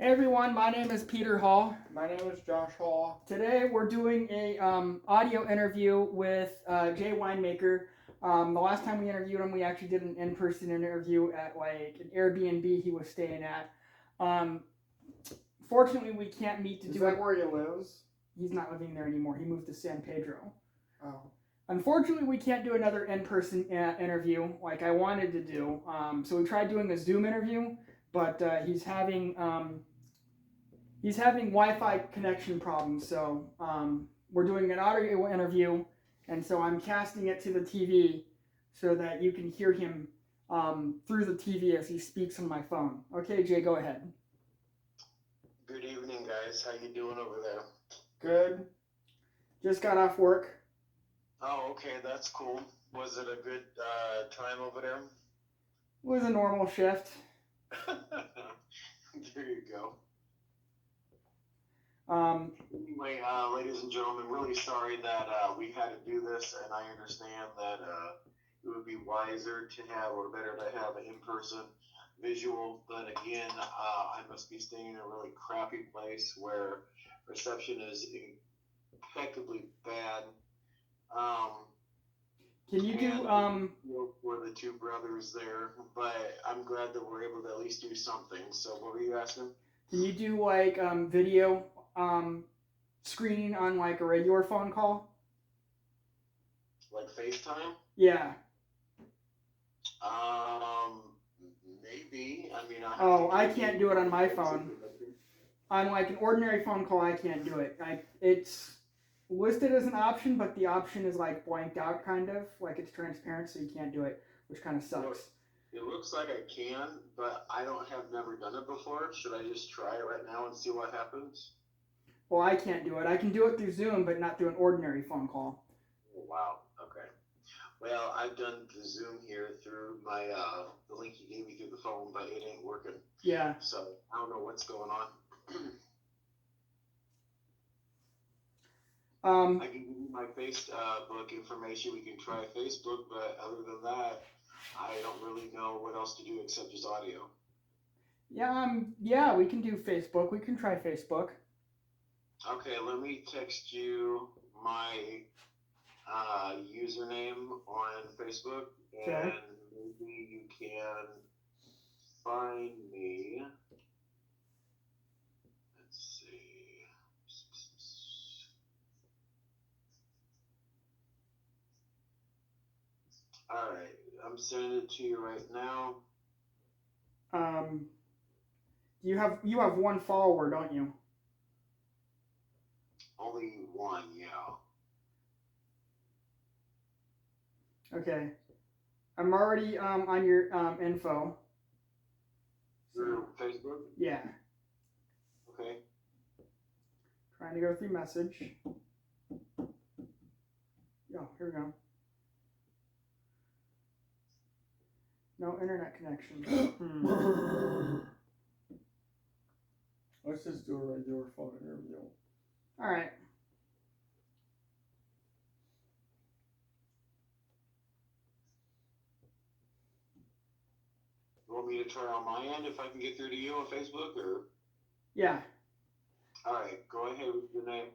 Hey everyone, my name is Peter Hall. My name is Josh Hall. Today we're doing a audio interview with Jay Winemaker. The last time we interviewed him, we actually did an in-person interview at like an Airbnb he was staying at. Fortunately, we can't meet to Is do that it. where he lives? He's not living there anymore. He moved to San Pedro. Oh. Unfortunately, we can't do another in-person interview like I wanted to do. So we tried doing a Zoom interview, but he's having Wi-Fi connection problems, so we're doing an audio interview, and so I'm casting it to the TV so that you can hear him through the TV as he speaks on my phone. Okay, Jay, go ahead. Good evening, guys. How you doing over there? Good. Just got off work. Oh, okay, that's cool. Was it a good time over there? It was a normal shift. There you go. Anyway, ladies and gentlemen, really sorry that we had to do this, and I understand that it would be wiser to have, or better to have, an in-person visual. But again, I must be staying in a really crappy place where reception is impeccably bad. Can you do for the two brothers there, but I'm glad that we're able to at least do something. So what were you asking? Can you do like video screening on like a regular phone call? Like FaceTime? Yeah. Maybe. I mean, I can't do it on my phone. On like an ordinary phone call, I can't do it. It's listed as an option, but the option is like blanked out, kind of like it's transparent, so you can't do it, which kind of sucks. It looks like I can, but I have never done it before. Should I just try it right now and see what happens? Well, I can't do it. I can do it through Zoom, but not through an ordinary phone call. Oh, wow. Okay. Well, I've done the Zoom here through my the link you gave me through the phone, but it ain't working. Yeah. So I don't know what's going on. I can give you my Facebook information. We can try Facebook, but other than that, I don't really know what else to do except just audio. Yeah, we can do Facebook. We can try Facebook. Okay, let me text you my username on Facebook, and maybe you can find me. Let's see. All right, I'm sending it to you right now. You have one follower, don't you? Only one, yeah. Okay. I'm already on your info. Through Facebook? Yeah. Okay. Trying to go through message. Oh, here we go. No internet connection. Let's just do a regular phone interview. All right. You want me to try on my end if I can get through to you on Facebook, or? Yeah. All right, go ahead with your name.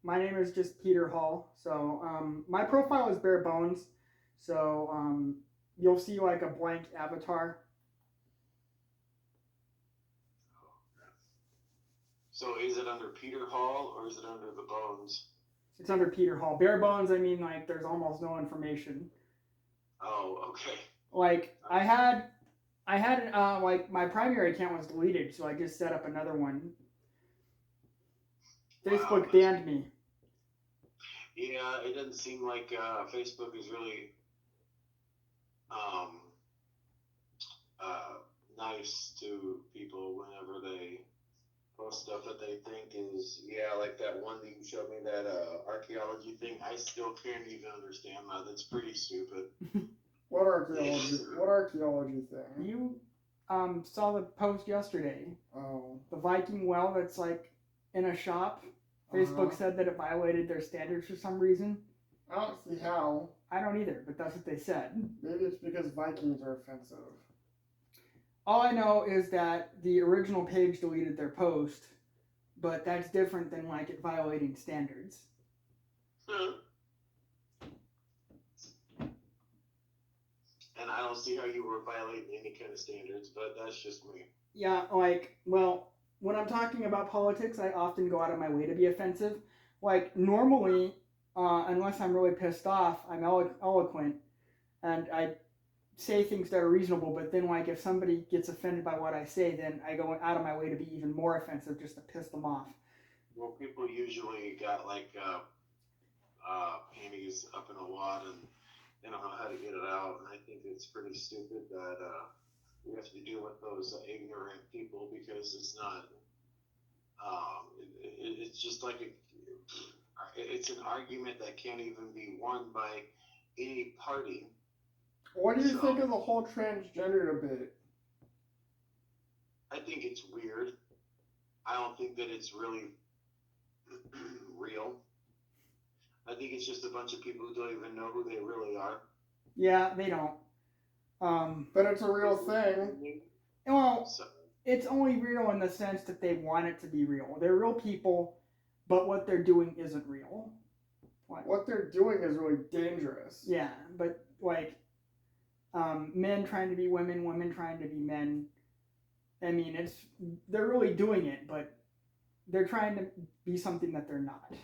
My name is just Peter Hall. So my profile is bare bones. So you'll see like a blank avatar. So is it under Peter Hall or is it under the Bones? It's under Peter Hall. Bare bones, I mean like there's almost no information. Oh, okay. Like I had like my primary account was deleted, so I just set up another one. Facebook banned me. Yeah, it doesn't seem like Facebook is really nice to people whenever they post stuff that they think is, like that one that you showed me, that archaeology thing. I still can't even understand that. That's pretty stupid. What archaeology thing? You saw the post yesterday. Oh. The Viking well that's like in a shop. Facebook said that it violated their standards for some reason. I don't see how. I don't either, but that's what they said. Maybe it's because Vikings are offensive. All I know is that the original page deleted their post, but that's different than like it violating standards. And I don't see how you were violating any kind of standards, but that's just me. Yeah, like, well, when I'm talking about politics, I often go out of my way to be offensive. Like, normally, unless I'm really pissed off, I'm eloquent and I say things that are reasonable, but then, like, if somebody gets offended by what I say, then I go out of my way to be even more offensive just to piss them off. Well, people usually got like panties up in a wad and they don't know how to get it out, and I think it's pretty stupid that we have to deal with those ignorant people because it's not. It's just like it's an argument that can't even be won by any party. What do you think of the whole transgender debate? I think it's weird. I don't think that it's really real. I think it's just a bunch of people who don't even know who they really are. Yeah, they don't. But it's a real thing. Well, it's only real in the sense that they want it to be real. They're real people, but what they're doing isn't real. What they're doing is really dangerous. Yeah, but like men trying to be women, women trying to be men. I mean, they're really doing it, but they're trying to be something that they're not.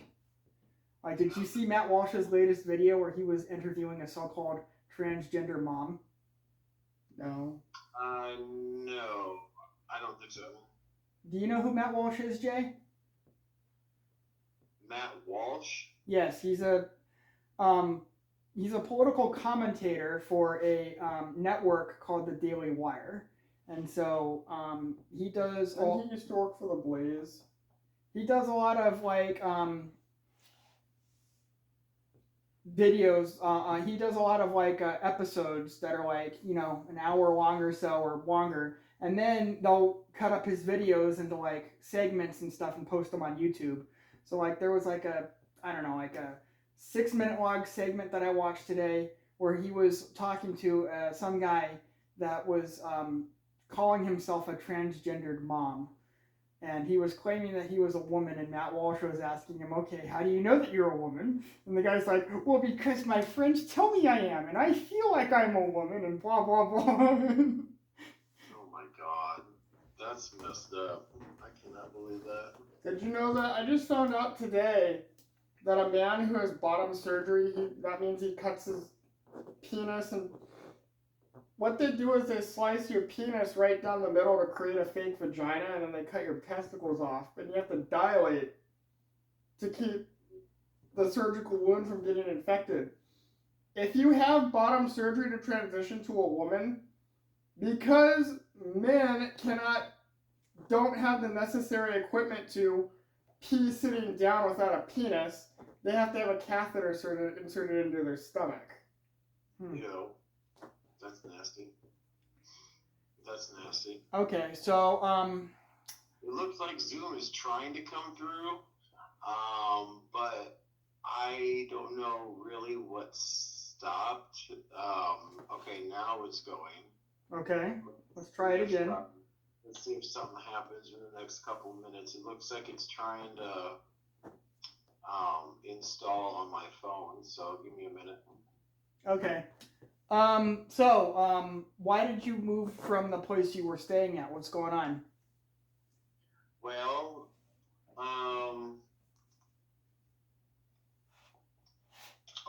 Like, did you see Matt Walsh's latest video where he was interviewing a so-called transgender mom? No. No, I don't think so. Do you know who Matt Walsh is, Jay? Matt Walsh? Yes, he's a political commentator for a network called the Daily Wire, and so he does. And he used to work for the Blaze. He does a lot of like videos. He does a lot of like episodes that are like an hour long or so or longer, and then they'll cut up his videos into like segments and stuff and post them on YouTube. So like there was like a 6-minute long segment that I watched today where he was talking to some guy that was calling himself a transgendered mom. And he was claiming that he was a woman, and Matt Walsh was asking him, okay, how do you know that you're a woman? And the guy's like, well, because my friends tell me I am, and I feel like I'm a woman, and blah, blah, blah. Oh my god. That's messed up. I cannot believe that. Did you know that? I just found out today that a man who has bottom surgery, that means he cuts his penis, and what they do is they slice your penis right down the middle to create a fake vagina, and then they cut your testicles off, and you have to dilate to keep the surgical wound from getting infected. If you have bottom surgery to transition to a woman, because men don't have the necessary equipment to pee sitting down without a penis, they have to have a catheter inserted into their stomach. That's nasty. That's nasty. Okay, so it looks like Zoom is trying to come through, but I don't know really what stopped. Okay, now it's going. Okay, let's try it again. Let's see if something happens in the next couple of minutes. It looks like it's trying to install on my phone, so give me a minute. Okay. Why did you move from the place you were staying at? What's going on? Well, are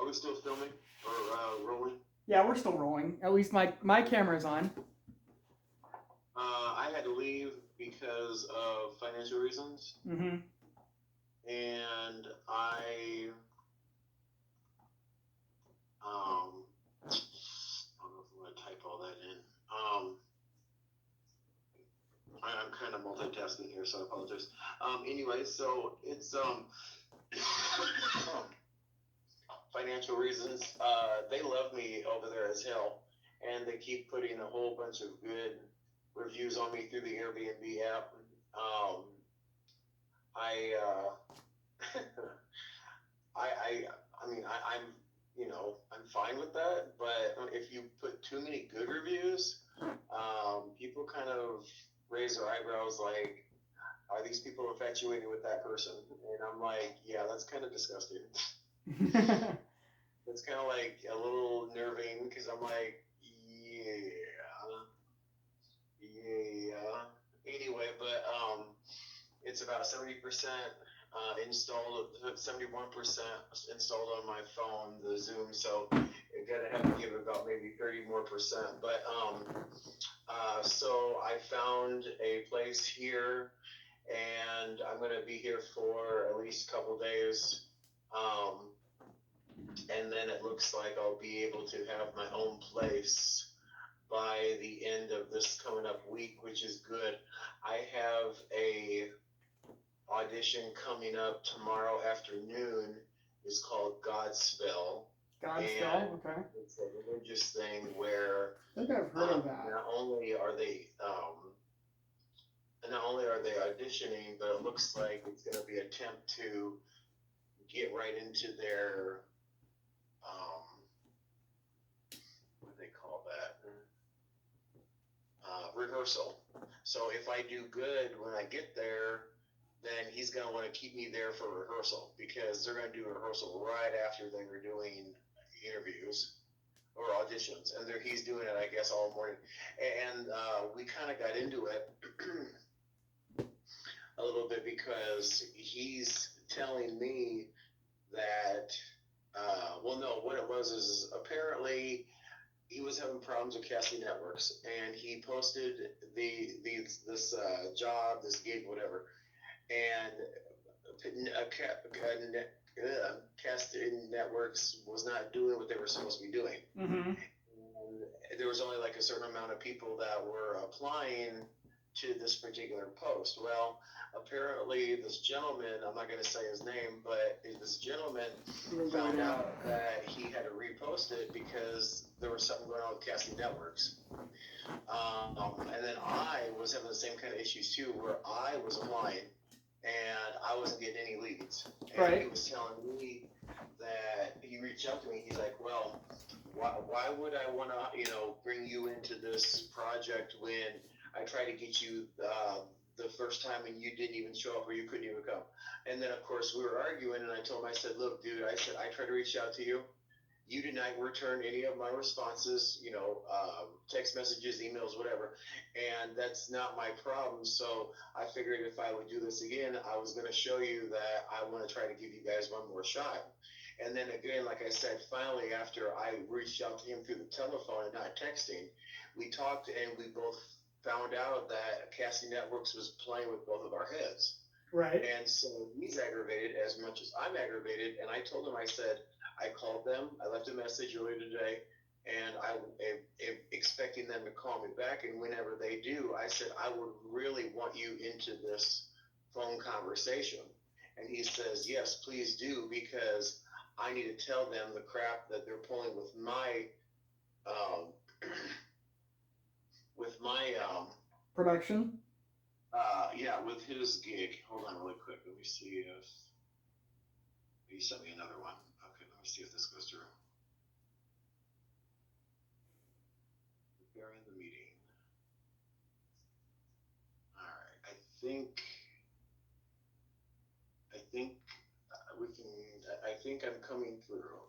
we still filming or rolling? Yeah, we're still rolling. At least my camera's on. I had to leave because of financial reasons. Mm-hmm. And I don't know if I'm going to type all that in. I'm kind of multitasking here, so I apologize. Anyway, so it's financial reasons. They love me over there as hell, and they keep putting a whole bunch of good reviews on me through the Airbnb app. I'm fine with that, but if you put too many good reviews, people kind of raise their eyebrows like, are these people infatuated with that person? And I'm like, yeah, that's kind of disgusting. It's kind of like a little nerving because I'm like, yeah. Anyway, but it's about 70% installed, 71% installed on my phone, the Zoom. So you're gonna have to give it about maybe 30 more percent. But so I found a place here, and I'm gonna be here for at least a couple days. And then it looks like I'll be able to have my own place by the end of this coming up week, which is good. I have a audition coming up tomorrow afternoon. It's called Godspell. Godspell, okay. It's a religious thing where I think I've heard of that. not only are they auditioning, but it looks like it's going to be an attempt to get right into their what do they call that? Rehearsal. So if I do good when I get there, then he's going to want to keep me there for rehearsal because they're going to do a rehearsal right after they were doing interviews or auditions, and he's doing it, I guess, all morning. And we kind of got into it a little bit because he's telling me that, what it was is apparently he was having problems with casting networks, and he posted this job, this gig, whatever, and casting networks was not doing what they were supposed to be doing. Mm-hmm. And there was only like a certain amount of people that were applying to this particular post. Well, apparently this gentleman, I'm not going to say his name, but this gentleman found out that he had to repost it because there was something going on with casting networks. And then I was having the same kind of issues too, where I was applying and I wasn't getting any leads. And right. He was telling me that he reached out to me. He's like, well, why would I want to, bring you into this project when I tried to get you the first time and you didn't even show up or you couldn't even come? And then, of course, we were arguing, and I told him, I said, look, dude, I tried to reach out to you. You did not return any of my responses, text messages, emails, whatever. And that's not my problem. So I figured if I would do this again, I was going to show you that I want to try to give you guys one more shot. And then again, like I said, finally, after I reached out to him through the telephone and not texting, we talked and we both found out that Casting Networks was playing with both of our heads. Right. And so he's aggravated as much as I'm aggravated. And I told him, I said, I called them. I left a message earlier today, and I am expecting them to call me back. And whenever they do, I said, I would really want you into this phone conversation. And he says, yes, please do, because I need to tell them the crap that they're pulling with my production. With his gig. Hold on really quick. Let me see if he sent me another one. Okay, let me see if this goes through. Preparing the meeting. All right. I think I'm coming through.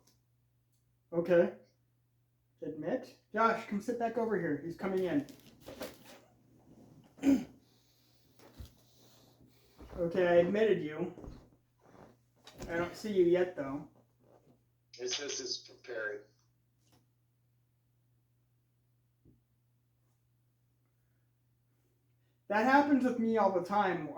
Okay. Admit. Josh, come sit back over here. He's coming in. Okay, I admitted you. I don't see you yet, though. It says it's prepared. That happens with me all the time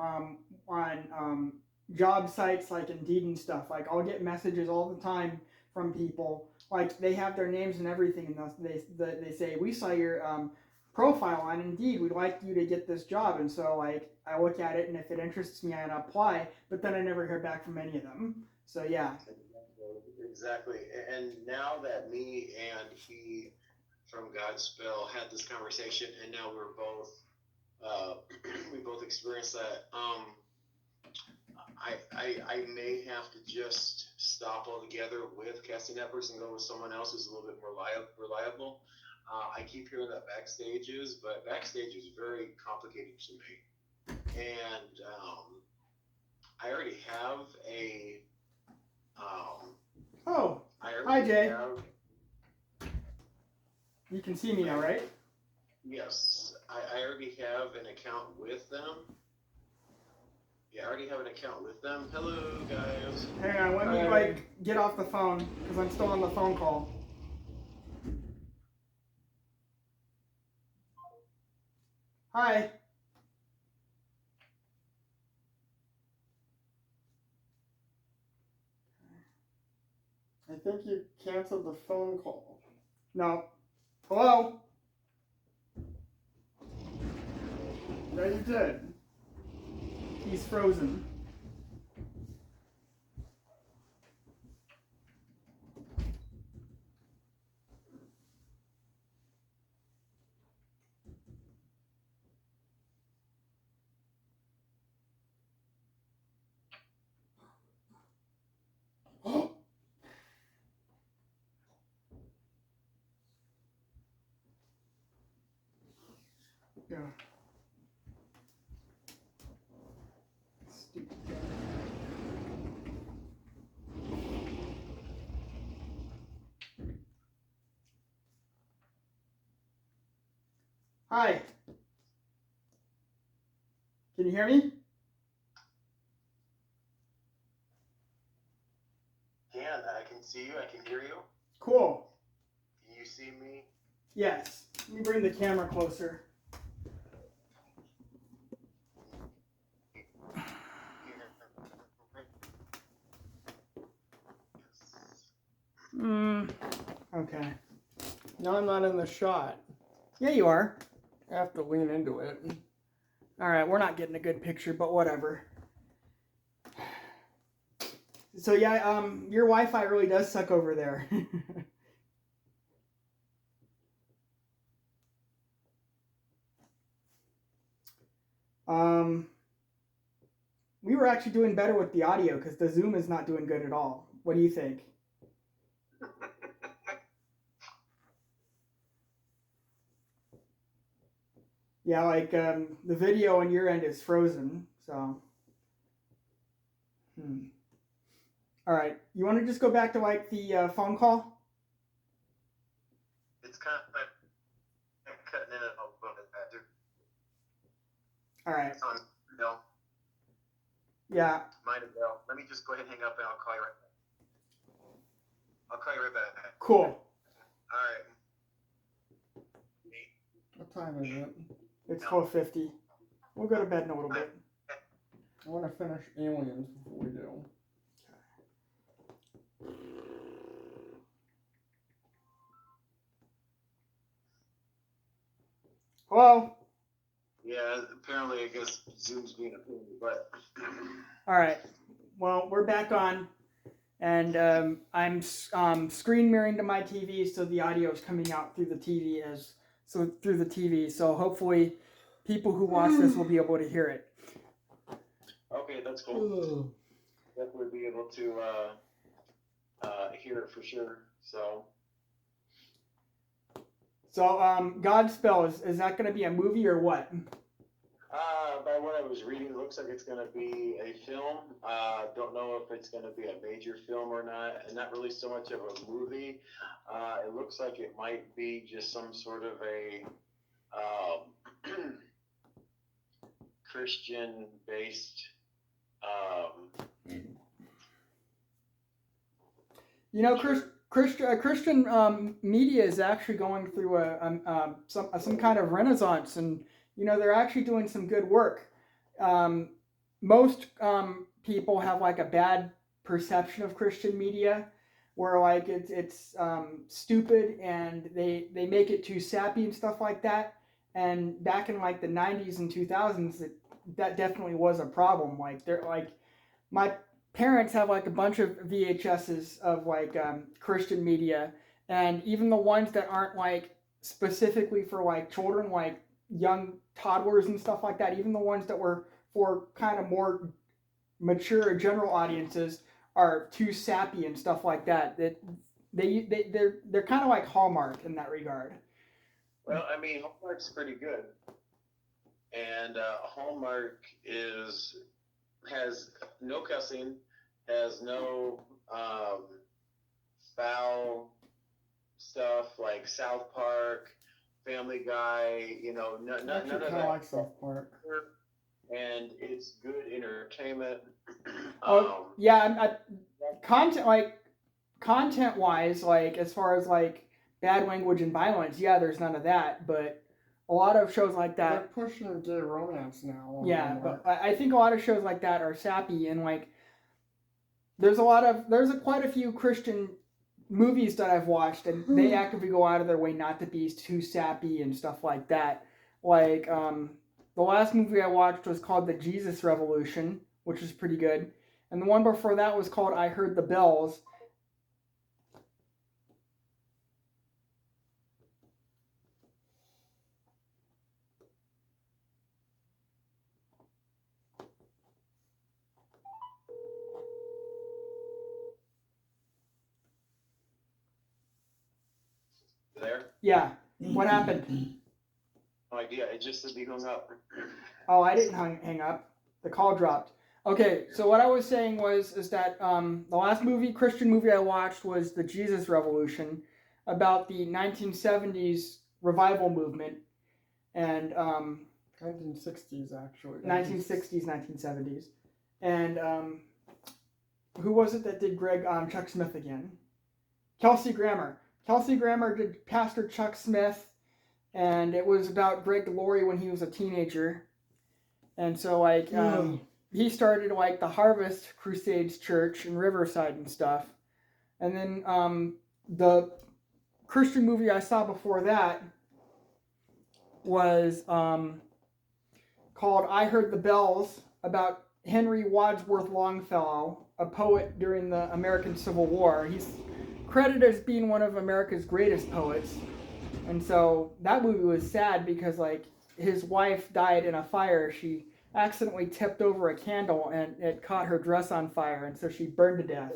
on job sites like Indeed and stuff. Like, I'll get messages all the time from people. Like, they have their names and everything, and they say, we saw your profile on Indeed. We'd like you to get this job. And so, like, I look at it, and if it interests me, I apply. But then I never hear back from any of them. So, yeah. Exactly. And now that me and he from Godspell had this conversation, and now we're both we both experienced that. I may have to just stop altogether with Casting Networks and go with someone else who's a little bit more reliable. I keep hearing that backstage is, but backstage is very complicated to me. And I already have a. Oh, I hi already Jay. have. You can see me now, right? Yes, I already have an account with them. Yeah, I already have an account with them. Hello, guys. Hang on, let me like get off the phone because I'm still on the phone call. Hi. I think you canceled the phone call. No. Hello? Yeah, you did. He's frozen. Yeah. Stupid guy. Hi. Can you hear me? I can see you. I can hear you. Cool. Can you see me? Yes. Let me bring the camera closer. Okay. No, I'm not in the shot. Yeah, you are. I have to lean into it. All right, we're not getting a good picture, but whatever. So yeah, your Wi-Fi really does suck over there. We were actually doing better with the audio because the Zoom is not doing good at all. What do you think? Yeah, like the video on your end is frozen, so. All right, you want to just go back to like the phone call? It's kind of cutting in and out a little bit. All right. No. Yeah. Might as well. Let me just go ahead and hang up and I'll call you right back. I'll call you right back. Cool. All right. What time is it? It's 12:50. We'll go to bed in a little bit. I want to finish Aliens before we do. Hello? Yeah, apparently I guess Zoom's being a pain in the butt. All right. Well, we're back on, and I'm screen mirroring to my TV, so the audio is coming out through the TV through the TV. So hopefully, people who watch this will be able to hear it. Okay, that's cool. Definitely be able to hear it for sure. So Godspell is that going to be a movie or what? by what I was reading, it looks like it's going to be a film. Don't know if it's going to be a major film or not, and not really so much of a movie. It looks like it might be just some sort of a Christian-based. You know, Christian media is actually going through some kind of renaissance, and you know they're actually doing some good work. Most people have like a bad perception of Christian media, where like it's stupid and they make it too sappy and stuff like that. And back in like the 90s and 2000s, that definitely was a problem. Like they're like my parents have like a bunch of VHSs of like Christian media, and even the ones that aren't like specifically for like children, like young toddlers and stuff like that, even the ones that were for kind of more mature general audiences are too sappy and stuff like that. That they're kind of like Hallmark in that regard. Well, I mean, Hallmark's pretty good, and Hallmark has no cussing, has no foul stuff like South Park, Family Guy. I actually None of kind of that. like South Park. And it's good entertainment. Yeah, content wise, like as far as like bad language and violence, yeah, there's none of that. But a lot of shows like They're that, pushing gay romance now. on yeah. Hallmark. But I think a lot of shows like that are sappy and like there's quite a few Christian movies that I've watched, and they actively go out of their way not to be too sappy and stuff like that. Like the last movie I watched was called The Jesus Revolution, which is pretty good, and the one before that was called I Heard the Bells. There? Yeah. What happened? No idea. It just said he hung up. Oh, I didn't hang up. The call dropped. Okay, so what I was saying is that the last Christian movie I watched was The Jesus Revolution, about the 1970s revival movement, and 1960s actually. 1960s, 1970s, and who was it that did Chuck Smith again? Kelsey Grammer. Kelsey Grammer did Pastor Chuck Smith, and it was about Greg Laurie when he was a teenager. And so, like, he started, like, the Harvest Crusades Church in Riverside and stuff. And then the Christian movie I saw before that was called I Heard the Bells, about Henry Wadsworth Longfellow, a poet during the American Civil War. He's credited as being one of America's greatest poets. And so that movie was sad because, like, his wife died in a fire. She accidentally tipped over a candle and it caught her dress on fire, and so she burned to death.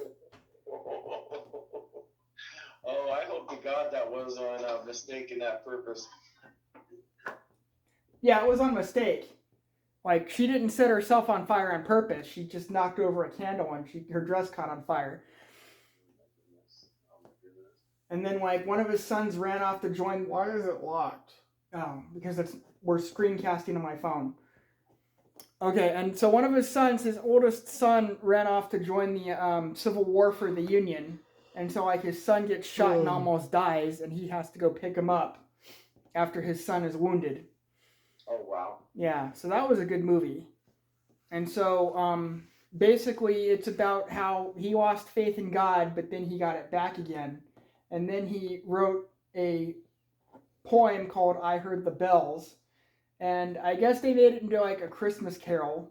Oh, I hope to God that was on a mistake in that purpose. Yeah, it was on mistake. Like, she didn't set herself on fire on purpose. She just knocked over a candle and her dress caught on fire. And then, like, one of his sons ran off to join. Why is it locked? Oh, because we're screencasting on my phone. Okay, and so one of his sons, his oldest son, ran off to join the Civil War for the Union. And so, like, his son gets shot and almost dies, and he has to go pick him up after his son is wounded. Oh, wow. Yeah, so that was a good movie. And so, basically, it's about how he lost faith in God, but then he got it back again. And then he wrote a poem called I Heard the Bells. And I guess they made it into like a Christmas carol.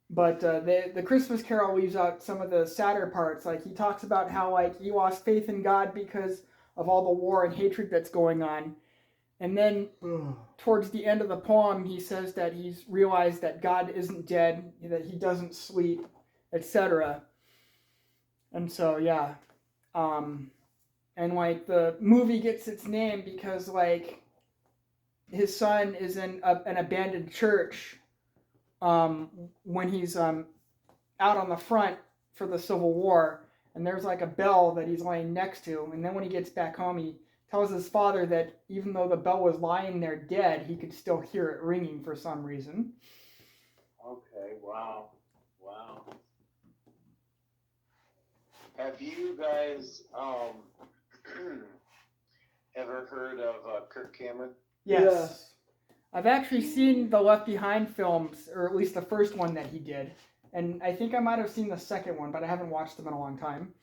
But the Christmas carol leaves out some of the sadder parts. Like, he talks about how, like, he lost faith in God because of all the war and hatred that's going on. And then towards the end of the poem, he says that he's realized that God isn't dead, that he doesn't sleep, etc. And so, yeah. And, like, the movie gets its name because, like, his son is in an abandoned church when he's out on the front for the Civil War. And there's, like, a bell that he's laying next to. And then when he gets back home, he tells his father that even though the bell was lying there dead, he could still hear it ringing for some reason. Okay, wow. Wow. Have you guys ever heard of Kirk Cameron? Yes. I've actually seen the Left Behind films, or at least the first one that he did. And I think I might have seen the second one, but I haven't watched them in a long time.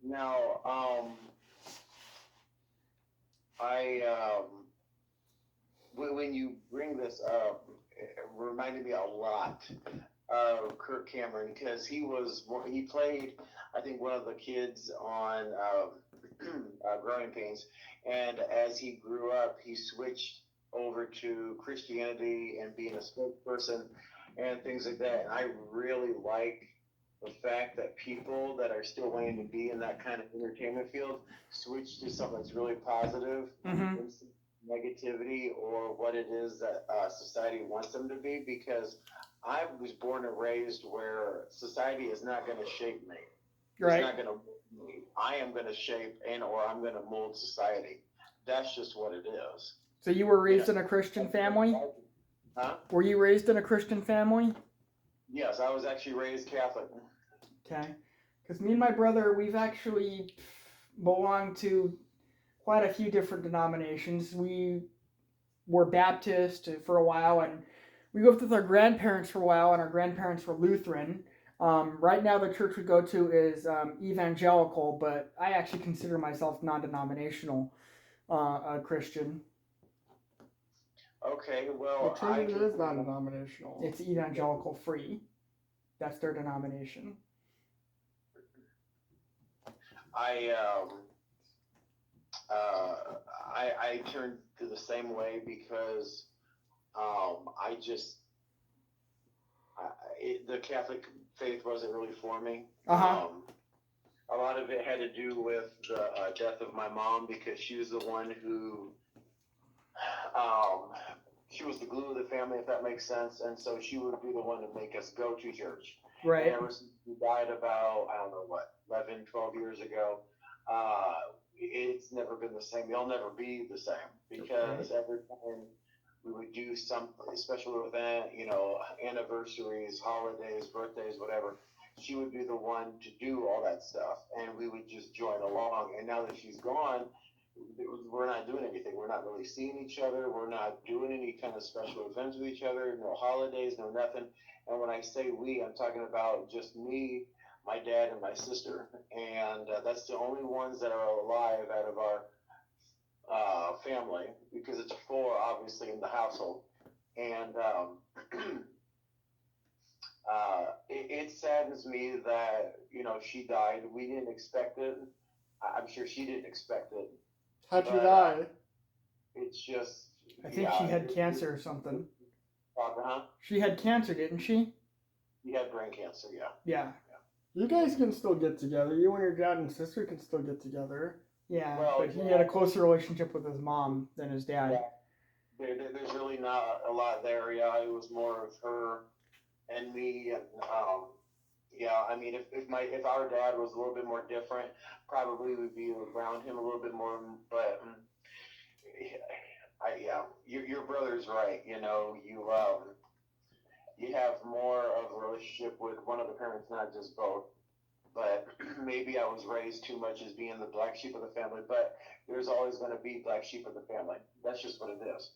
Now, when you bring this up, it reminded me a lot of Kirk Cameron because he played, I think, one of the kids on Growing Pains, and as he grew up, he switched over to Christianity and being a spokesperson and things like that. And I really like the fact that people that are still wanting to be in that kind of entertainment field switch to something that's really positive. Mm-hmm. negativity or what it is that society wants them to be, because I was born and raised where society is not going to shape me. It's Right. not going to mold me. I am going to shape and or I'm going to mold society. That's just what it is. So you were raised in a Christian family? Huh? Were you raised in a Christian family? Yes, I was actually raised Catholic. Okay. Because me and my brother, we've actually belonged to quite a few different denominations. We were Baptist for a while, and we lived with our grandparents for a while, and our grandparents were Lutheran. Right now, the church we go to is evangelical, but I actually consider myself non-denominational Christian. Okay, The well, Trinity is non-denominational. It's evangelical free. That's their denomination. I turned to the same way because I just the Catholic faith wasn't really for me. Uh-huh. A lot of it had to do with the death of my mom, because she was the one who she was the glue of the family, if that makes sense, and so she would be the one to make us go to church. Right. And ever since she died about, I don't know what, 11, 12 years ago, it's never been the same. It'll never be the same, because every time we would do something, especially with anniversaries, holidays, birthdays, whatever, she would be the one to do all that stuff, and we would just join along. And now that she's gone, we're not doing anything. We're not really seeing each other. We're not doing any kind of special events with each other. No holidays, no nothing. And when I say we, I'm talking about just me, my dad, and my sister. And that's the only ones that are alive out of our family, because it's 4, obviously, in the household. And it saddens me that, she died. We didn't expect it. I'm sure she didn't expect it. How'd you die? It's just. I think she had cancer or something. Huh? She had cancer, didn't she? She had brain cancer, yeah. Yeah. You guys can still get together. You and your dad and sister can still get together. Yeah, Well, but he had a closer relationship with his mom than his dad. Yeah. There's really not a lot there. Yeah, it was more of her and me, and I mean, if our dad was a little bit more different, probably we'd be around him a little bit more. But your brother's right. You have more of a relationship with one of the parents, not just both. But maybe I was raised too much as being the black sheep of the family. But there's always going to be black sheep of the family. That's just what it is.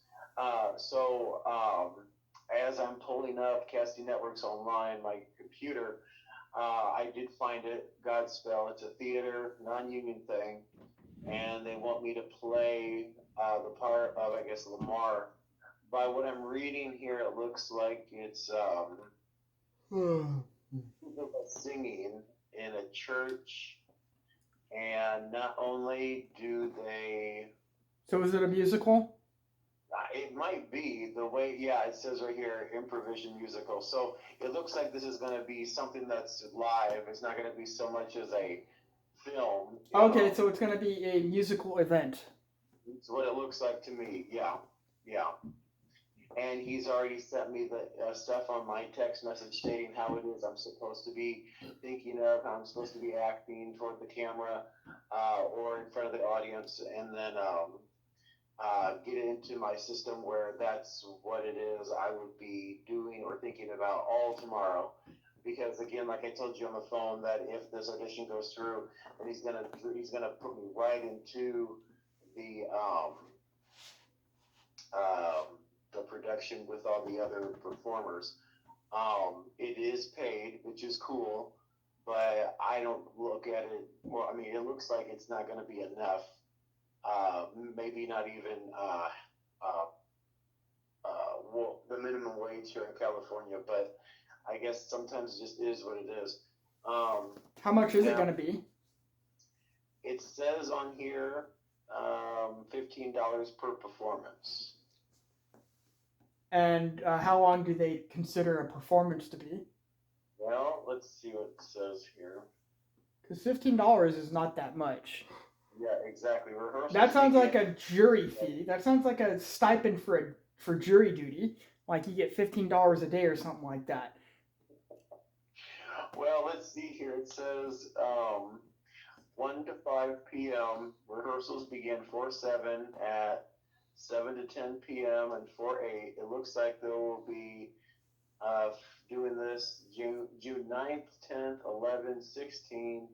As I'm pulling up Casting Networks online, my computer, I did find it, Godspell. It's a theater, non-union thing, and they want me to play the part of, I guess, Lamar. By what I'm reading here, it looks like it's singing in a church, and not only do they. So is it a musical? It might be the way, it says right here, improvisation musical. So it looks like this is going to be something that's live. It's not going to be so much as a film. Okay, so it's going to be a musical event. It's what it looks like to me. Yeah. And he's already sent me the stuff on my text message stating how it is I'm supposed to be thinking of, how I'm supposed to be acting toward the camera or in front of the audience, and then get it into my system where that's what it is I would be doing or thinking about all tomorrow. Because again, like I told you on the phone, that if this audition goes through, then he's gonna put me right into the production with all the other performers. It is paid, which is cool, but I don't look at it. Well, I mean, it looks like it's not going to be enough. Maybe not even the minimum wage here in California, but I guess sometimes it just is what it is. How much is it going to be? It says on here $15 per performance. And how long do they consider a performance to be? Well, let's see what it says here. Because $15 is not that much. Yeah, exactly. Rehearsals. That sounds like begin- a jury fee. That sounds like a stipend for jury duty. Like you get $15 a day or something like that. Well, let's see here. It says 1 to 5 p.m. Rehearsals begin 4/7 at 7 to 10 p.m. and 4/8. It looks like there will be doing this June 9th, 10th, 11th, 16th,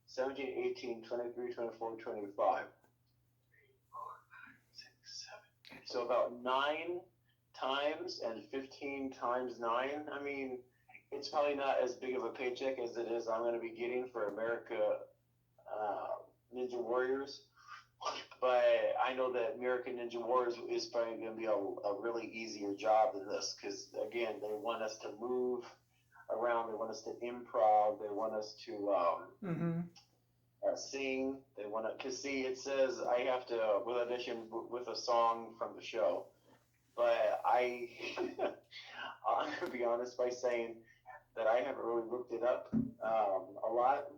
17, 18, 23, 24, 25. So about 9 times and 15 times 9. I mean, it's probably not as big of a paycheck as it is I'm going to be getting for America Ninja Warriors. But I know that American Ninja Warriors is probably going to be a really easier job than this because, again, they want us to move around. They want us to improv. They want us to sing. They want to, because see, it says I have to with audition with a song from the show. But I'm going to be honest by saying that I haven't really looked it up a lot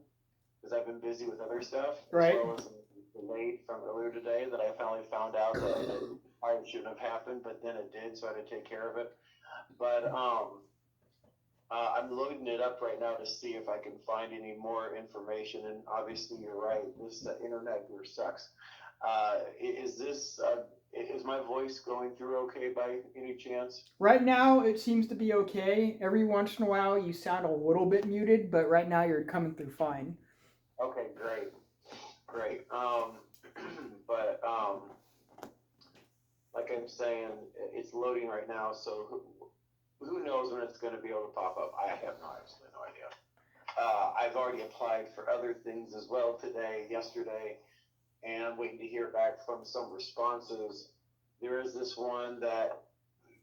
because I've been busy with other stuff. Right. As well as delayed from earlier today that I finally found out that it shouldn't have happened, but then it did, so I had to take care of it. But I'm loading it up right now to see if I can find any more information. And obviously, you're right. This internet here sucks. Is my voice going through okay by any chance? Right now, it seems to be okay. Every once in a while, you sound a little bit muted, but right now you're coming through fine. Okay, great. But like I'm saying, it's loading right now, so who knows when it's going to be able to pop up? I have absolutely no idea. I've already applied for other things as well today, yesterday, and I'm waiting to hear back from some responses. There is this one that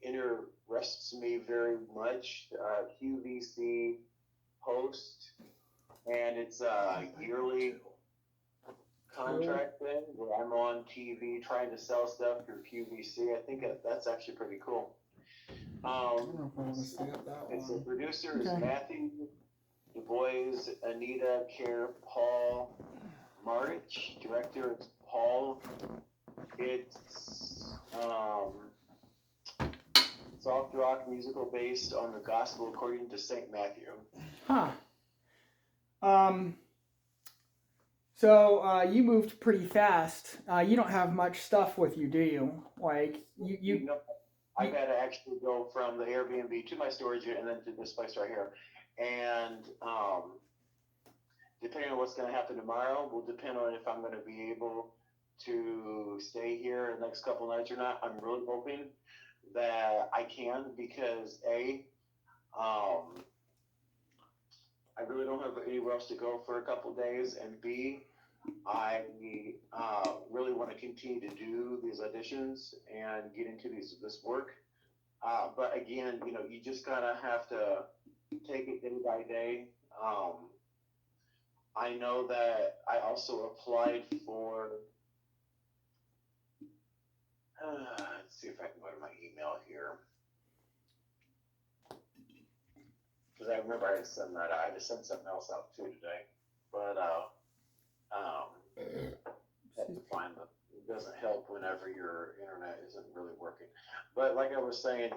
interests me very much, QVC host, and it's a yearly contract thing where I'm on TV trying to sell stuff through QVC. I think that's actually pretty cool. I don't know if I want to stay up that It's a long. producer is Okay. Matthew Du Bois, Anita Kerr, Paul March. Director is Paul. It's soft rock musical based on the gospel according to St. Matthew. Huh. So you moved pretty fast. You don't have much stuff with you, do you? Like you know, I've had to actually go from the Airbnb to my storage unit and then to this place right here. And depending on what's going to happen tomorrow will depend on if I'm going to be able to stay here the next couple nights or not. I'm really hoping that I can because I really don't have anywhere else to go for a couple days, and B, I really want to continue to do these auditions and get into this work. But again, you just gotta have to take it day by day. I know that I also applied for. Let's see if I can go to my email here. Because I remember I had to send that out. I had to send something else out too today. But have to find them. It doesn't help whenever your internet isn't really working. But like I was saying,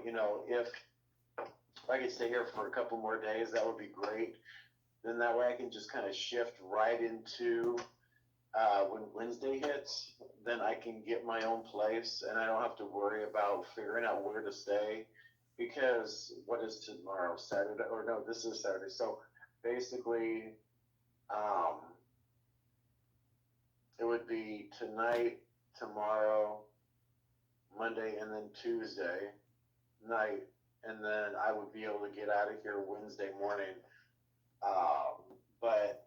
if I could stay here for a couple more days, that would be great. Then that way I can just kind of shift right into when Wednesday hits, then I can get my own place and I don't have to worry about figuring out where to stay because what is tomorrow? Saturday? Or no, this is Saturday. So basically, it would be tonight, tomorrow, Monday, and then Tuesday night, and then I would be able to get out of here Wednesday morning. But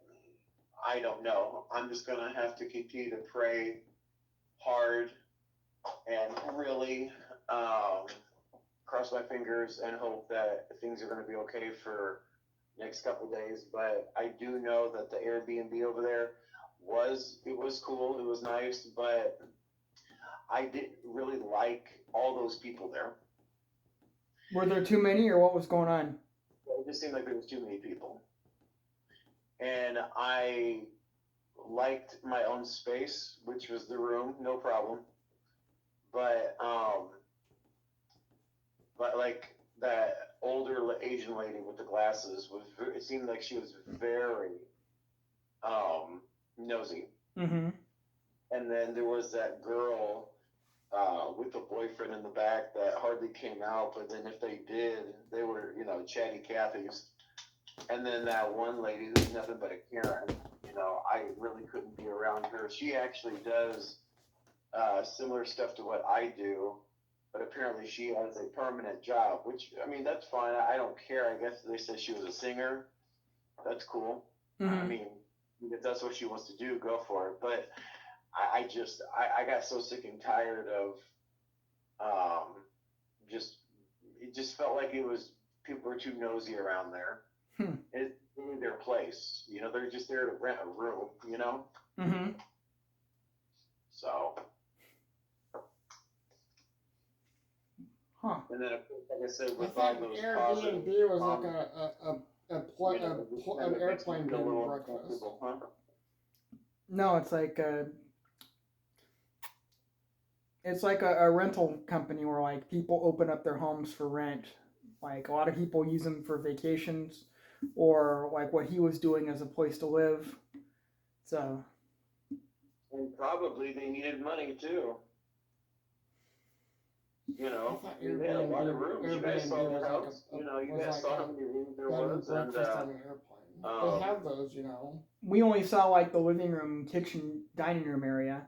I don't know. I'm just going to have to continue to pray hard and really cross my fingers and hope that things are going to be okay for next couple of days. But I do know that the Airbnb over there was cool. It was nice, but I didn't really like all those people there. Were there too many, or what was going on? It just seemed like there was too many people. And I liked my own space, which was the room, no problem. But like that older Asian lady with the glasses it seemed like she was very nosy. Mm-hmm. And then there was that girl with a boyfriend in the back that hardly came out, but then if they did, they were, chatty Cathy's. And then that one lady who's nothing but a Karen, I really couldn't be around her. She actually does similar stuff to what I do, but apparently she has a permanent job, which, I mean, that's fine. I don't care. I guess they said she was a singer. That's cool. Mm-hmm. I mean, if that's what she wants to do, go for it. But I got so sick and tired of it just felt like people were too nosy around there. It's really their place. They're just there to rent a room, Mm-hmm. So. Huh. And then, like I said, I with thought all those Airbnb positive, was like an airplane bed and breakfast. Huh? No, it's like a rental company where like people open up their homes for rent. Like a lot of people use them for vacations, or like what he was doing as a place to live. So. And probably they needed money too. They had a lot of rooms. You guys saw the house. You guys saw how many rooms there was. Breakfast on an airplane. They have those, We only saw like the living room, kitchen, dining room area,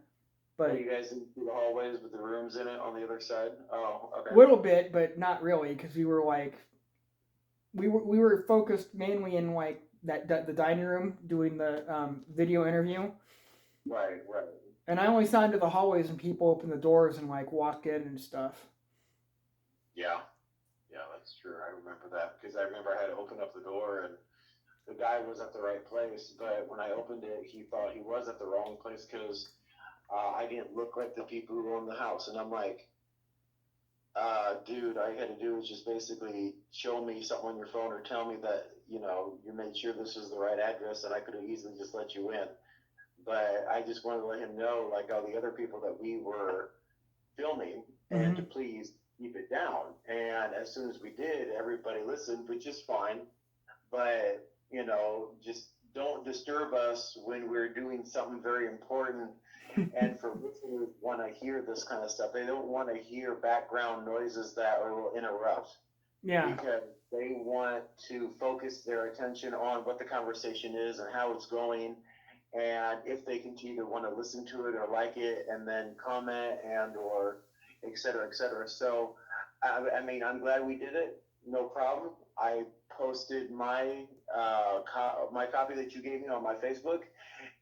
but you guys didn't see the hallways with the rooms in it on the other side. Oh, okay. A little bit, but not really, because we were like, we were focused mainly in like the dining room doing the video interview. Right. And I only saw into the hallways and people open the doors and like walk in and stuff. Yeah, that's true. I remember that because I remember I had to open up the door and the guy was at the right place, but when I opened it, he thought he was at the wrong place because I didn't look like the people who owned the house. And I'm like, dude, all you had to do was just basically show me something on your phone or tell me that, you made sure this was the right address and I could have easily just let you in. But I just wanted to let him know, like all the other people, that we were filming and to please keep it down. And as soon as we did, everybody listened, which is fine. But, just don't disturb us when we're doing something very important. And for listeners who want to hear this kind of stuff, they don't want to hear background noises that will interrupt. Yeah. Because they want to focus their attention on what the conversation is and how it's going. And if they continue to want to listen to it or like it and then comment and or et cetera, et cetera. So, I mean, I'm glad we did it. No problem. I posted my my copy that you gave me on my Facebook,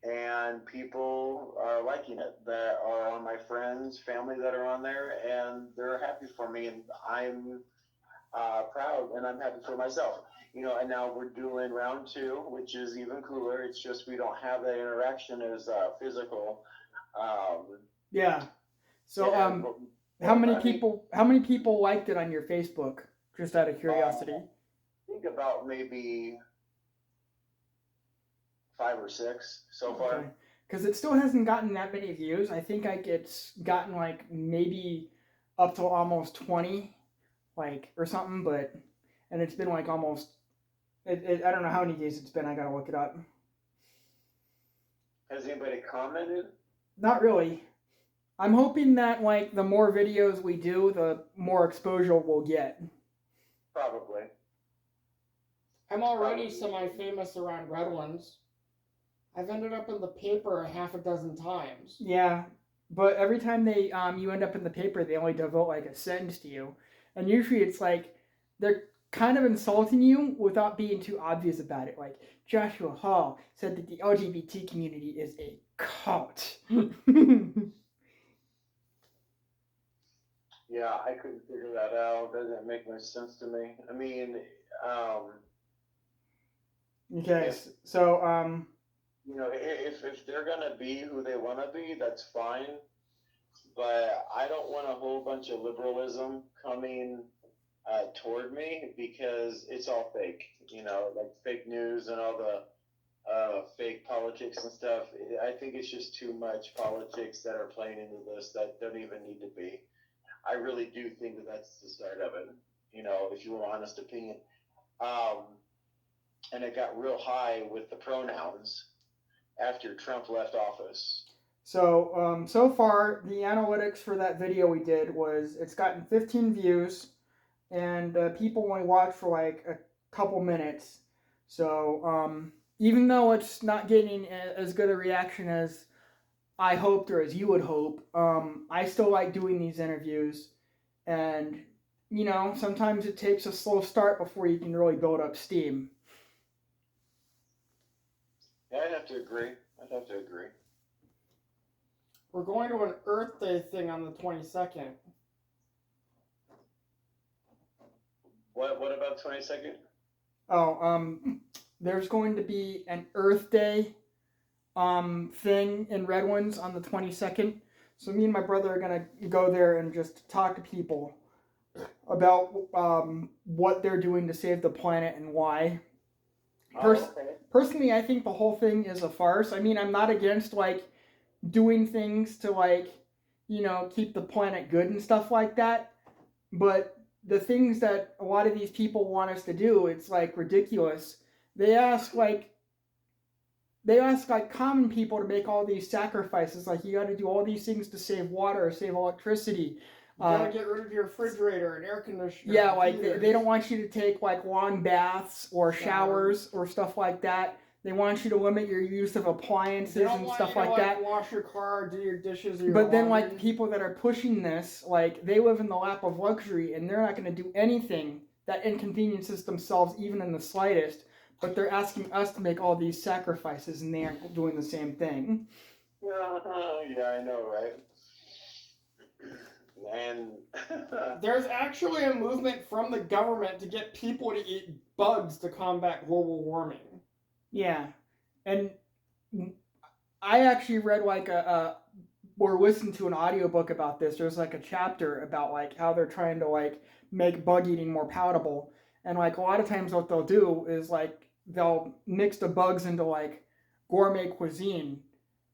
and people are liking it that are on my friends, family that are on there, and they're happy for me, and I'm proud, and I'm happy for myself. And now we're doing round 2, which is even cooler. It's just we don't have that interaction as physical. Yeah. So how many people liked it on your Facebook? Just out of curiosity. I think about maybe 5 or 6 so far. Because it still hasn't gotten that many views. I think it's gotten like maybe up to almost 20, like or something. And it's been like almost. I don't know how many days it's been. I gotta look it up. Has anybody commented? Not really. I'm hoping that like the more videos we do, the more exposure we'll get. Probably. I'm already semi-famous around Redlands. I've ended up in the paper a half a dozen times. Yeah, but every time they you end up in the paper, they only devote like a sentence to you, and usually it's like they're kind of insulting you without being too obvious about it. Like Joshua Hall said that the LGBT community is a cult. Yeah, I couldn't figure that out. Doesn't make much sense to me. I mean, okay, so if they're gonna be who they want to be, that's fine. But I don't want a whole bunch of liberalism coming toward me because it's all fake. Like fake news and all the fake politics and stuff. I think it's just too much politics that are playing into this that don't even need to be. I really do think that that's the start of it. You know, if you want honest opinion. And it got real high with the pronouns after Trump left office. So, so far, the analytics for that video we did was it's gotten 15 views, and people only watch for like a couple minutes. So, even though it's not getting as good a reaction as I hoped or as you would hope, I still like doing these interviews. And, you know, sometimes it takes a slow start before you can really build up steam. Yeah, I'd have to agree. We're going to an Earth Day thing on the 22nd. What about 22nd? Oh, there's going to be an Earth Day thing in Redlands on the 22nd. So me and my brother are gonna go there and just talk to people about what they're doing to save the planet and why. Okay. Personally, I think the whole thing is a farce. I mean, I'm not against like doing things to like, you know, keep the planet good and stuff like that, but the things that a lot of these people want us to do, it's like ridiculous. They ask like common people to make all these sacrifices, like you got to do all these things to save water or save electricity. You gotta get rid of your refrigerator and air conditioner. Yeah, like they don't want you to take like long baths or showers or stuff like that. They want you to limit your use of appliances and stuff like that. Wash your car, do your dishes, or your But then, laundry. like people that are pushing this, like they live in the lap of luxury, and they're not going to do anything that inconveniences themselves even in the slightest. But they're asking us to make all these sacrifices, and they aren't doing the same thing. Yeah, I know, right? And there's actually a movement from the government to get people to eat bugs to combat global warming. Yeah, and I actually read like or listened to an audiobook about this. There's like a chapter about like how they're trying to like make bug eating more palatable, and like a lot of times what they'll do is like they'll mix the bugs into like gourmet cuisine,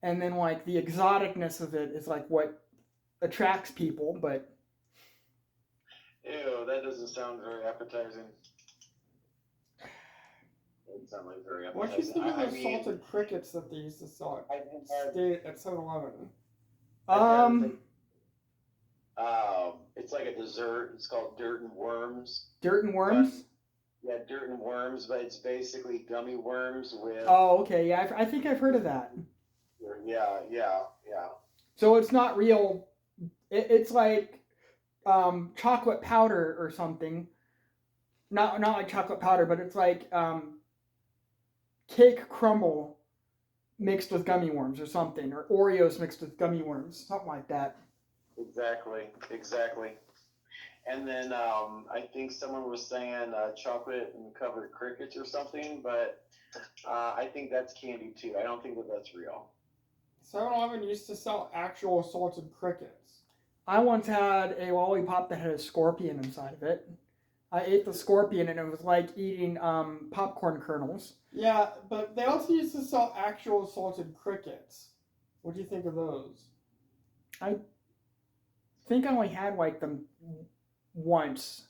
and then like the exoticness of it is like what attracts people. But ew, that doesn't sound very appetizing. Doesn't sound like very appetizing. What do you think of those salted crickets that they used to sell at 7-Eleven? It's like a dessert. It's called Dirt and Worms. Dirt and Worms? Yeah, Dirt and Worms, but it's basically gummy worms with... Oh, okay. Yeah, I think I've heard of that. Yeah. So it's not real. It's like chocolate powder or something. Not like chocolate powder, but it's like cake crumble mixed with gummy worms or something, or Oreos mixed with gummy worms, something like that. Exactly. And then I think someone was saying chocolate and covered crickets or something, but I think that's candy too. I don't think that that's real. 7-Eleven used to sell actual salted crickets. I once had a lollipop that had a scorpion inside of it. I ate the scorpion and it was like eating popcorn kernels. Yeah, but they also used to sell actual salted crickets. What do you think of those? I think I only had like them once.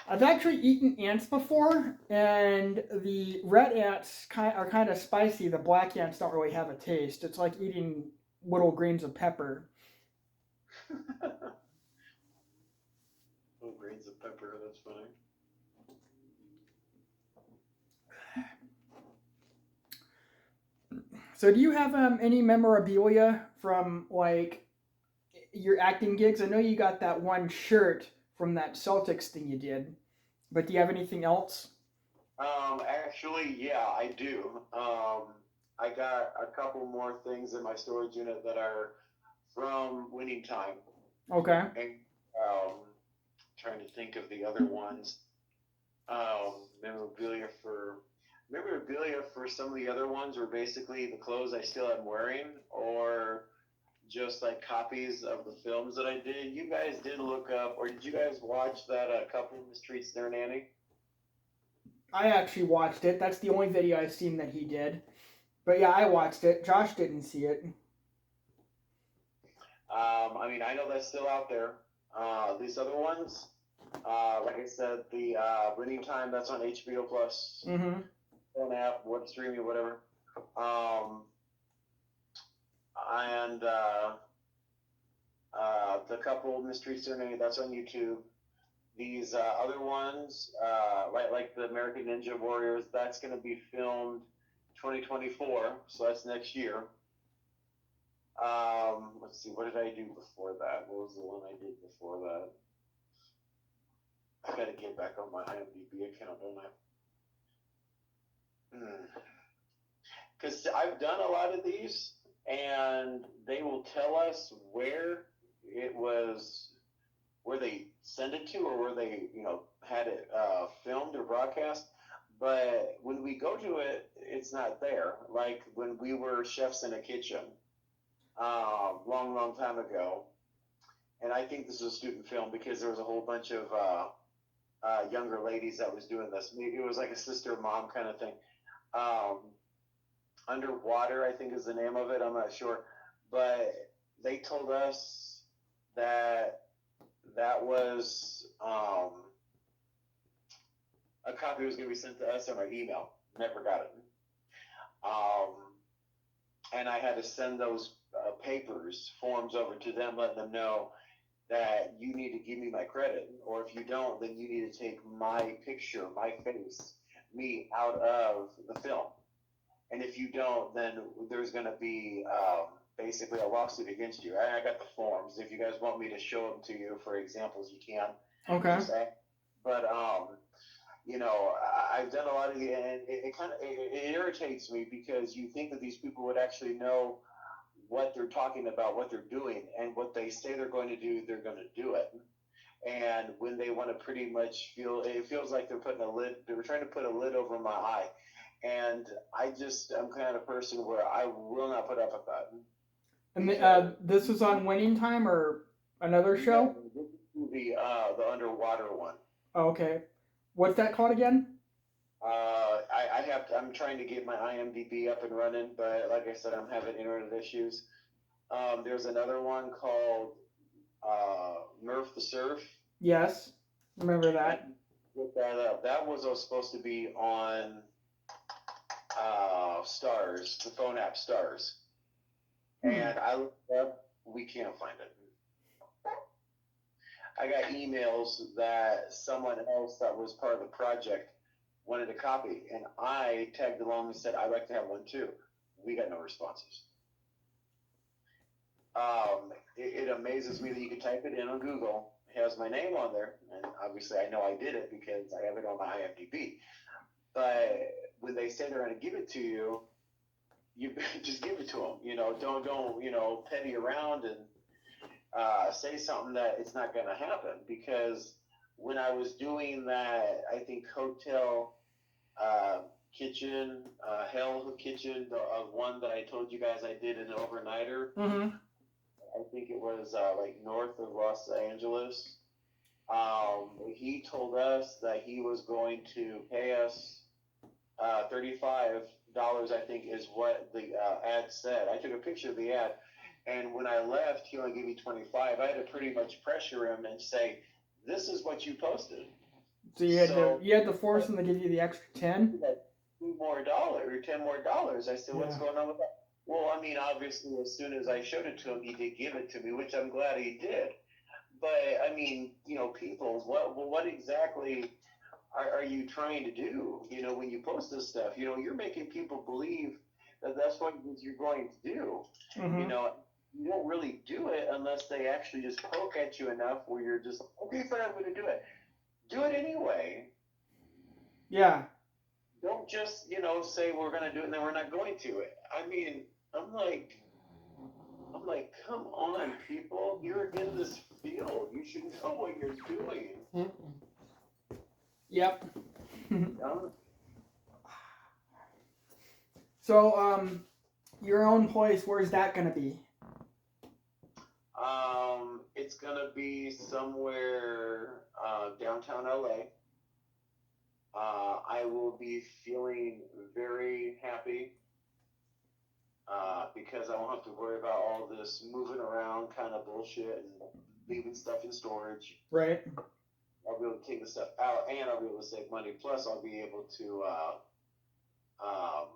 I've actually eaten ants before, and the red ants are kind of spicy. The black ants don't really have a taste. It's like eating little grains of pepper. Little grains of pepper, that's funny. So do you have any memorabilia from like your acting gigs? I know you got that one shirt from that Celtics thing you did, but do you have anything else? Actually, yeah, I do. I got a couple more things in my storage unit that are from Winning Time. Okay. And trying to think of the other ones. Memorabilia for some of the other ones were basically the clothes I still am wearing, or just like copies of the films that I did. You guys did look up, or did you guys watch that Couple in the Streets, Their Nanny? I actually watched it. That's the only video I've seen that he did. But yeah, I watched it. Josh didn't see it. I mean, I know that's still out there. These other ones, like I said, the Winning Time, that's on HBO Plus, Mm-hmm. on app, what streaming, whatever. And the couple Mystery Surname, that's on YouTube. These other ones, like the American Ninja Warriors, that's going to be filmed 2024, so that's next year. Let's see, what did I do before that? What was the one I did before that? I gotta get back on my IMDb account, don't I? Because I've done a lot of these, and they will tell us where it was, where they send it to, or where they, had it filmed or broadcast. But when we go to it, it's not there. Like when we were chefs in a kitchen, long time ago. And I think this was a student film because there was a whole bunch of younger ladies that was doing this. It was like a sister mom kind of thing. Underwater, I think is the name of it. I'm not sure, but they told us that was a copy was going to be sent to us on our email. Never got it. And I had to send those forms over to them, letting them know that you need to give me my credit, or if you don't, then you need to take my picture, my face, me out of the film. And if you don't, then there's going to be basically a lawsuit against you. I got the forms. If you guys want me to show them to you for examples, you can. Okay. But I've done a lot of the, and it kind of it irritates me because you think that these people would actually know what they're talking about, what they're doing, and what they say they're going to do, they're going to do it. And when they want to pretty much it feels like they're trying to put a lid over my eye. And I'm kind of person where I will not put up with that. And this was on Winning Time or another show? The underwater one. Oh, okay. What's that called again? I'm trying to get my IMDb up and running, but like I said, I'm having internet issues. There's another one called Murph the Surf. Yes, remember that. Look that up. That was supposed to be on Stars, the phone app Stars. And I looked up, we can't find it. I got emails that someone else that was part of the project wanted a copy, and I tagged along and said, I'd like to have one too. We got no responses. It amazes me that you can type it in on Google. It has my name on there, and obviously I know I did it because I have it on my IMDb. But when they say they're going to give it to you, you just give it to them. Don't petty around and say something that it's not going to happen. Because when I was doing that, I think hotel kitchen, hell kitchen, the one that I told you guys I did an overnighter. Mm-hmm. I think it was like north of Los Angeles. He told us that he was going to pay us $35, I think, is what the ad said. I took a picture of the ad, and when I left, he only gave me $25. I had to pretty much pressure him and say, "This is what you posted." So you had to force him to give you the extra $10. $10 more. I said, "What's going on with that?" Well, I mean, obviously, as soon as I showed it to him, he did give it to me, which I'm glad he did. But I mean, people, what exactly are you trying to do? When you post this stuff, you're making people believe that that's what you're going to do. Mm-hmm. You won't really do it unless they actually just poke at you enough where you're just, okay, fine, I'm going to do it. Do it anyway. Yeah. Don't just, say we're going to do it and then we're not going to it. I mean, I'm like, come on, people. You're in this field. You should know what you're doing. Yep. So, your own place, where's that going to be? It's going to be somewhere downtown LA. I will be feeling very happy because I won't have to worry about all this moving around kind of bullshit and leaving stuff in storage. Right. I'll be able to take the stuff out, and I'll be able to save money. Plus, I'll be able to um,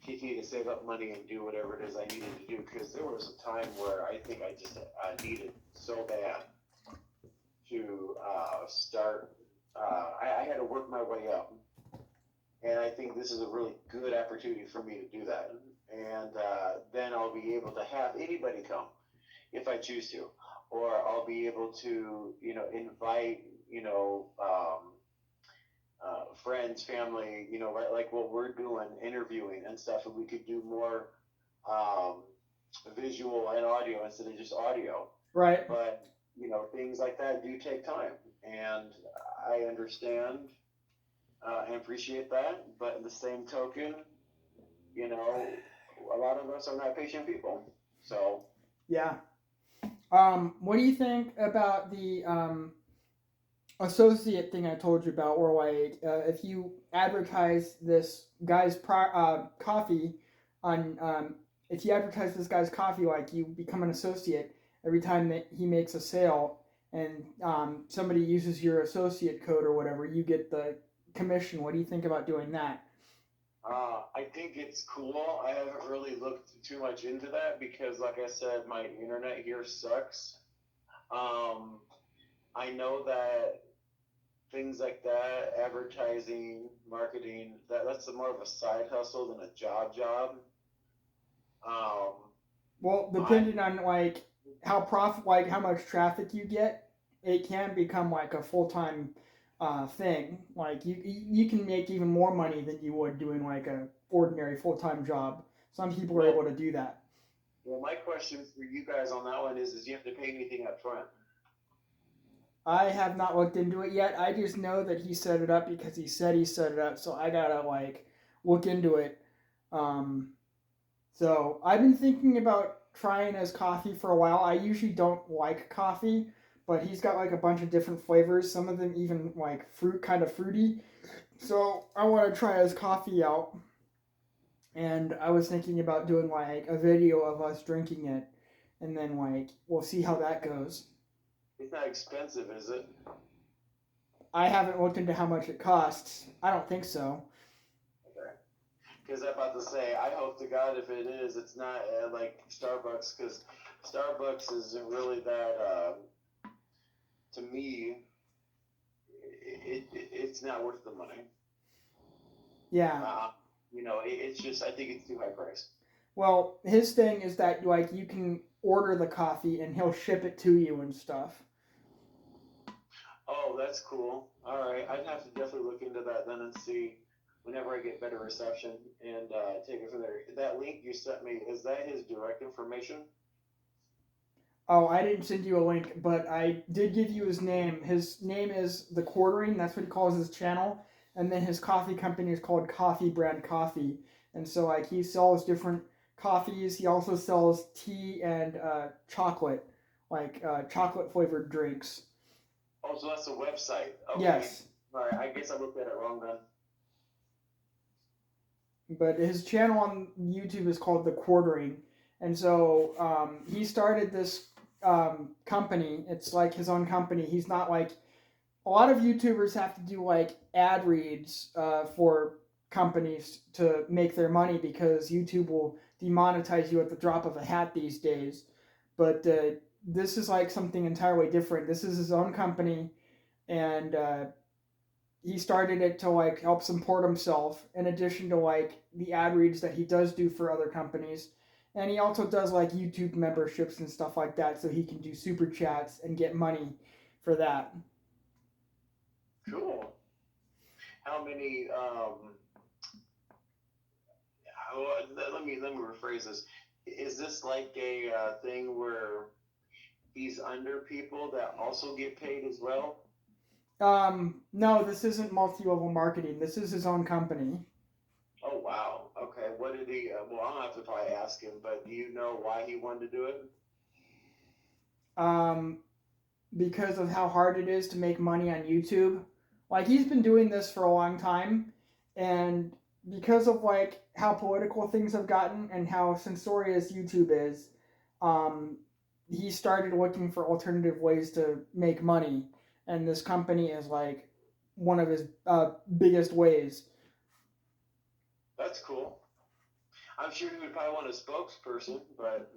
continue to save up money and do whatever it is I needed to do. Because there was a time where I think I needed so bad to start. I had to work my way up, and I think this is a really good opportunity for me to do that. And then I'll be able to have anybody come if I choose to, or I'll be able to, invite, friends, family, like what we're doing, interviewing and stuff, and we could do more um, visual and audio instead of just audio. Right. But things like that do take time, and I understand and appreciate that. But in the same token, a lot of us are not patient people, so. Yeah. What do you think about the associate thing I told you about, or like if you advertise this guy's coffee on, if you advertise this guy's coffee, like you become an associate every time that he makes a sale, and somebody uses your associate code or whatever, you get the commission. What do you think about doing that? I think it's cool. I haven't really looked too much into that because, like I said, my internet here sucks. I know that things like that, advertising, marketing, that's more of a side hustle than a job. Um, Well, depending on like how much traffic you get, it can become like a full time thing. Like you can make even more money than you would doing like a ordinary full time job. Some people are able to do that. Well, my question for you guys on that one is do you have to pay anything up front? I have not looked into it yet. I just know that he set it up because he said he set it up. So I gotta like look into it. Um, so I've been thinking about trying his coffee for a while. I usually don't like coffee, but he's got like a bunch of different flavors. Some of them even like kind of fruity. So I want to try his coffee out. And I was thinking about doing like a video of us drinking it, and then like we'll see how that goes. It's not expensive, is it? I haven't looked into how much it costs. I don't think so. Okay. Because I'm about to say, I hope to God if it is, it's not like Starbucks, because Starbucks isn't really that, to me, it's not worth the money. Yeah. It's just, I think it's too high price. Well, his thing is that like you can order the coffee and he'll ship it to you and stuff. Oh, that's cool. All right. I'd have to definitely look into that then and see whenever I get better reception and take it from there. That link you sent me, is that his direct information? Oh, I didn't send you a link, but I did give you his name. His name is The Quartering. That's what he calls his channel. And then his coffee company is called Coffee Brand Coffee. And so, like, he sells different coffees. He also sells tea and chocolate, like chocolate flavored drinks. Oh, so that's a website. Okay. Yes. All right. I guess I looked at it wrong then. But his channel on YouTube is called The Quartering. And so he started this company. It's like his own company. He's not like a lot of YouTubers have to do like ad reads for companies to make their money because YouTube will demonetize you at the drop of a hat these days. But this is like something entirely different. This is his own company, and he started it to like help support himself in addition to like the ad reads that he does do for other companies. And he also does like YouTube memberships and stuff like that so he can do super chats and get money for that. Cool. How many? Let me rephrase this. Is this like a thing where he's under people that also get paid as well? No, this isn't multi-level marketing. This is his own company. Oh wow. Okay. What did he? Well, I'll have to probably ask him. But do you know why he wanted to do it? Um, because of how hard it is to make money on YouTube. Like he's been doing this for a long time, and because of like how political things have gotten and how censorious YouTube is, um, he started looking for alternative ways to make money, and this company is like one of his biggest ways. That's cool. I'm sure he would probably want a spokesperson, but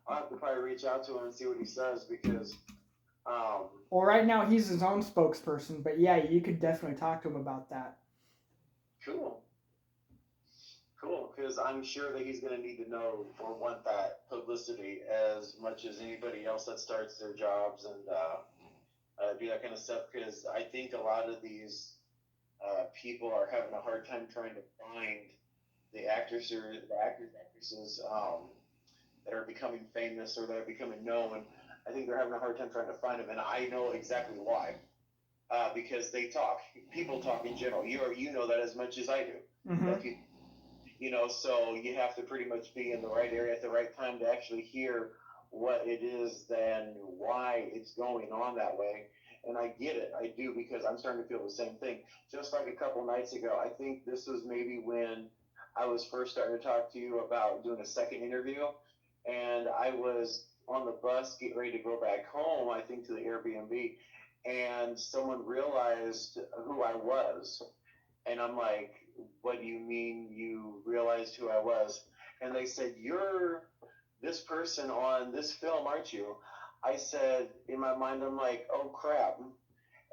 I'll have to probably reach out to him and see what he says because, Well, right now he's his own spokesperson, but yeah, you could definitely talk to him about that. cool. Cool, because I'm sure that he's going to need to know or want that publicity as much as anybody else that starts their jobs and do that kind of stuff. Because I think a lot of these people are having a hard time trying to find the actors or the actors, actresses that are becoming famous or that are becoming known. I think they're having a hard time trying to find them, and I know exactly why. Because they talk, people talk in general. You know that as much as I do. Mm-hmm. That people, so you have to pretty much be in the right area at the right time to actually hear what it is and why it's going on that way. And I get it, I do, because I'm starting to feel the same thing. Just like a couple nights ago, I think this was maybe when I was first starting to talk to you about doing a second interview, and I was on the bus getting ready to go back home, I think to the Airbnb, and someone realized who I was. And I'm like, what do you mean you realized who I was? And they said, you're this person on this film, aren't you? I said, in my mind, I'm like, oh crap.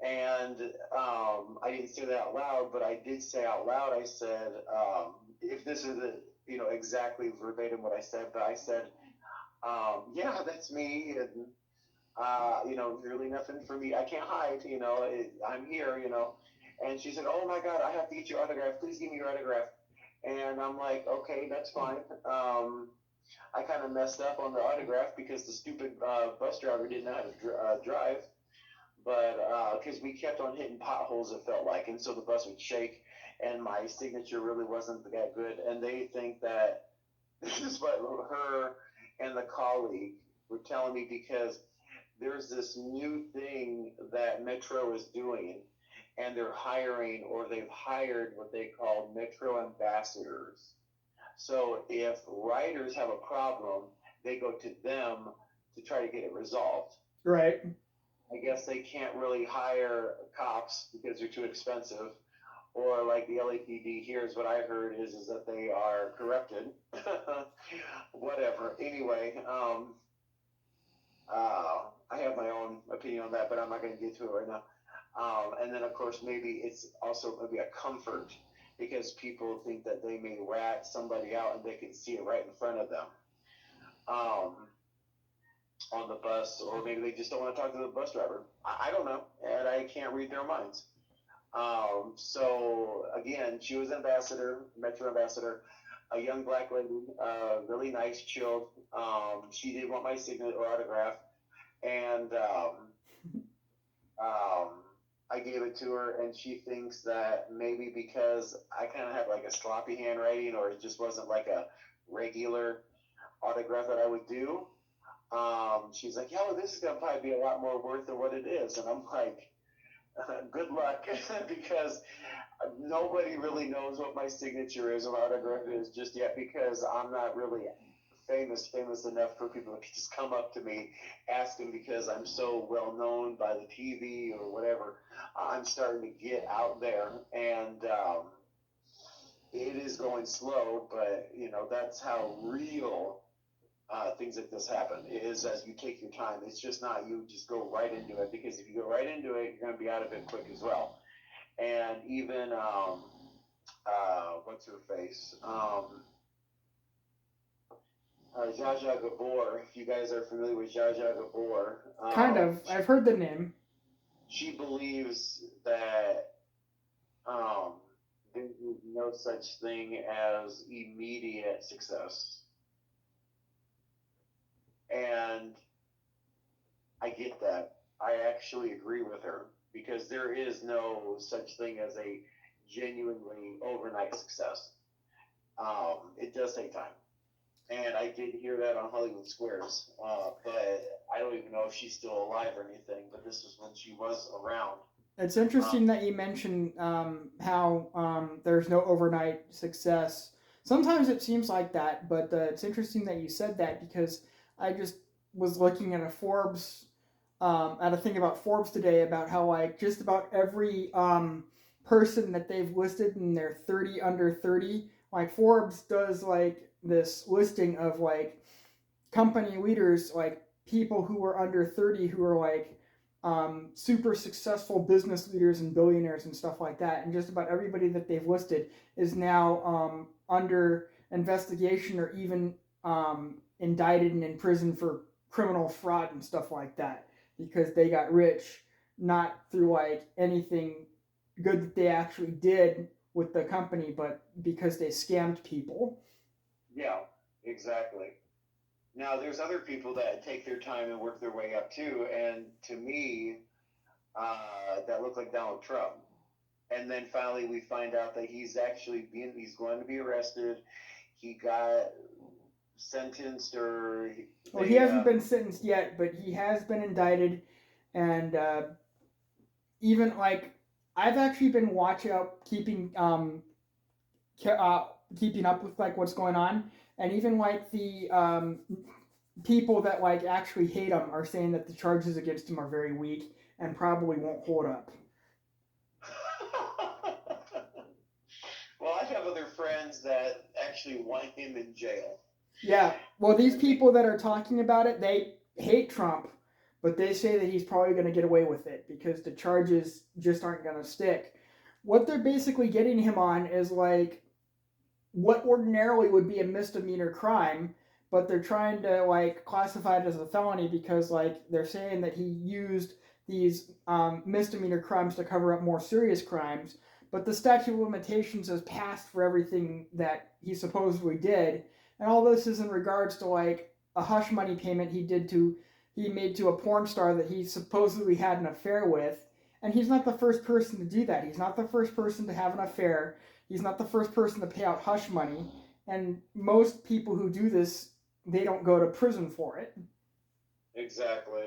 And I didn't say that out loud, but I did say out loud, I said, if this is exactly verbatim what I said, but I said, yeah, that's me. And, really nothing for me. I can't hide, I'm here. And she said, oh my God, I have to get your autograph. Please give me your autograph. And I'm like, okay, that's fine. I kind of messed up on the autograph because the stupid bus driver didn't know how to drive. But because we kept on hitting potholes, it felt like. And so the bus would shake, and my signature really wasn't that good. And they think that this is what her and the colleague were telling me because there's this new thing that Metro is doing, and they're hiring or they've hired what they call Metro ambassadors. So if writers have a problem, they go to them to try to get it resolved. Right. I guess they can't really hire cops because they're too expensive. Or like the LAPD here is what I heard is that they are corrupted. Whatever. Anyway, I have my own opinion on that, but I'm not going to get to it right now. And then, of course, maybe it's also maybe a comfort because people think that they may rat somebody out and they can see it right in front of them on the bus, or maybe they just don't want to talk to the bus driver. I don't know, and I can't read their minds. So, again, she was ambassador, Metro ambassador, a young black lady, really nice, chilled. She did want my signature or autograph. And I gave it to her, and she thinks that maybe because I kind of had like a sloppy handwriting, or it just wasn't like a regular autograph that I would do. She's like, yeah, well, this is gonna probably be a lot more worth than what it is, and I'm like, good luck, because nobody really knows what my signature is or autograph is just yet because I'm not really famous enough for people to just come up to me asking because I'm so well known by the TV or whatever. I'm starting to get out there, and it is going slow, but that's how real things like this happen is as you take your time. It's just not you just go right into it, because if you go right into it, you're going to be out of it quick as well. And even what's her face? Zsa Zsa Gabor. If you guys are familiar with Zsa Zsa Gabor, Kind of. I've heard the name. she believes that there is no such thing as immediate success, and I get that. I actually agree with her because there is no such thing as a genuinely overnight success. It does take time. And I did hear that on Hollywood Squares, but I don't even know if she's still alive or anything. But this was when she was around. It's interesting that you mentioned how there's no overnight success. Sometimes it seems like that, but it's interesting that you said that because I just was looking at a Forbes, at a thing about Forbes today about how like just about every person that they've listed in their 30 under 30, like Forbes does like this listing of like company leaders, like people who are under 30 who are like super successful business leaders and billionaires and stuff like that. And just about everybody that they've listed is now under investigation or even indicted and in prison for criminal fraud and stuff like that because they got rich not through like anything good that they actually did with the company, but because they scammed people. Yeah, exactly. Now, there's other people that take their time and work their way up too, and to me, that look like Donald Trump. And then finally, we find out that he's going to be arrested. He got sentenced, or Well, he they, hasn't been sentenced yet, but he has been indicted, and even like I've actually been watching out, keeping up with like what's going on, and even like the people that like actually hate him are saying that the charges against him are very weak and probably won't hold up. well, I have other friends that actually want him in jail. Yeah, well, these people that are talking about it, they hate Trump, but they say that he's probably going to get away with it because the charges just aren't going to stick. What they're basically getting him on is like what ordinarily would be a misdemeanor crime, but they're trying to like classify it as a felony because like they're saying that he used these misdemeanor crimes to cover up more serious crimes, but the statute of limitations has passed for everything that he supposedly did, and all this is in regards to like a hush money payment he made to a porn star that he supposedly had an affair with, and he's not the first person to do that. He's not the first person to have an affair. He's not the first person to pay out hush money, and most people who do this, they don't go to prison for it. Exactly.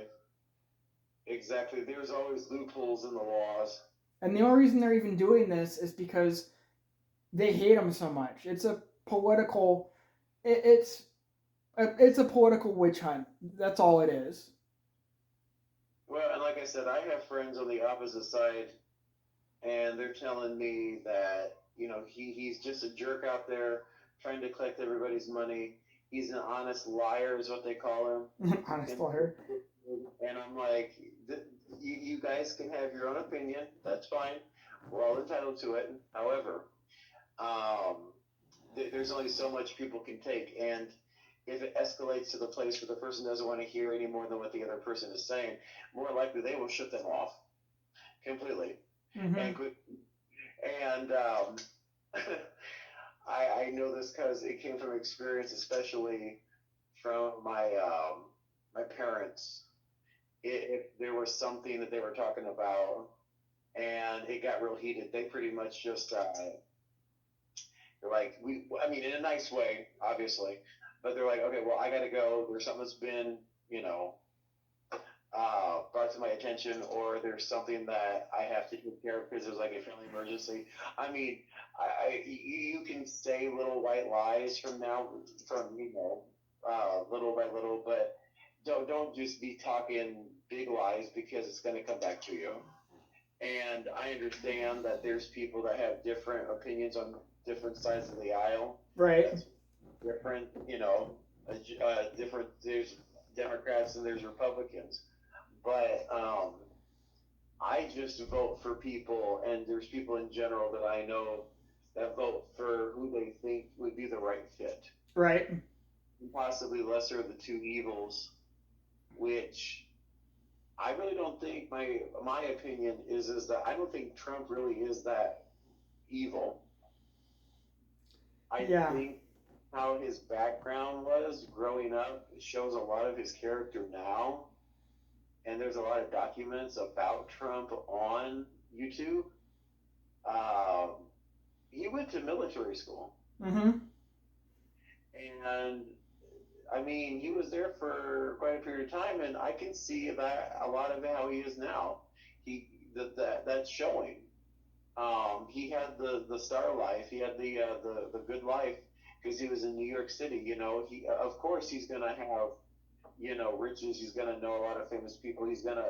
Exactly. There's always loopholes in the laws. And the only reason they're even doing this is because they hate him so much. It's a political, it's a political witch hunt. That's all it is. Well, and like I said, I have friends on the opposite side, and they're telling me that he's just a jerk out there trying to collect everybody's money. He's an honest liar, is what they call him. Honest liar. And I'm like, you guys can have your own opinion. That's fine. We're all entitled to it. However, um, there's only so much people can take, and if it escalates to the place where the person doesn't want to hear any more than what the other person is saying, more likely they will shut them off completely. Mm-hmm. And I know this because it came from experience, especially from my parents. If there was something that they were talking about and it got real heated, they pretty much just they're like, I mean, in a nice way, obviously, but they're like, okay, well, I got to go. There's something that's been, brought to my attention, or there's something that I have to take care of because there's like a family emergency. I mean, you can say little white lies from little by little, but don't just be talking big lies because it's going to come back to you. And I understand that there's people that have different opinions on different sides of the aisle. Right. That's different, different. There's Democrats and there's Republicans, but I just vote for people, and there's people in general that I know that vote for who they think would be the right fit. Right. Possibly lesser of the two evils, which I really don't think my opinion is that I don't think Trump really is that evil. I think how his background was growing up shows a lot of his character now, and there's a lot of documents about Trump on YouTube. He went to military school. Mm-hmm. And I mean, he was there for quite a period of time, and I can see that a lot of how he is now. that's showing. He had the star life. He had the good life because he was in New York City. You know, he of course he's gonna have riches. He's gonna know a lot of famous people. He's gonna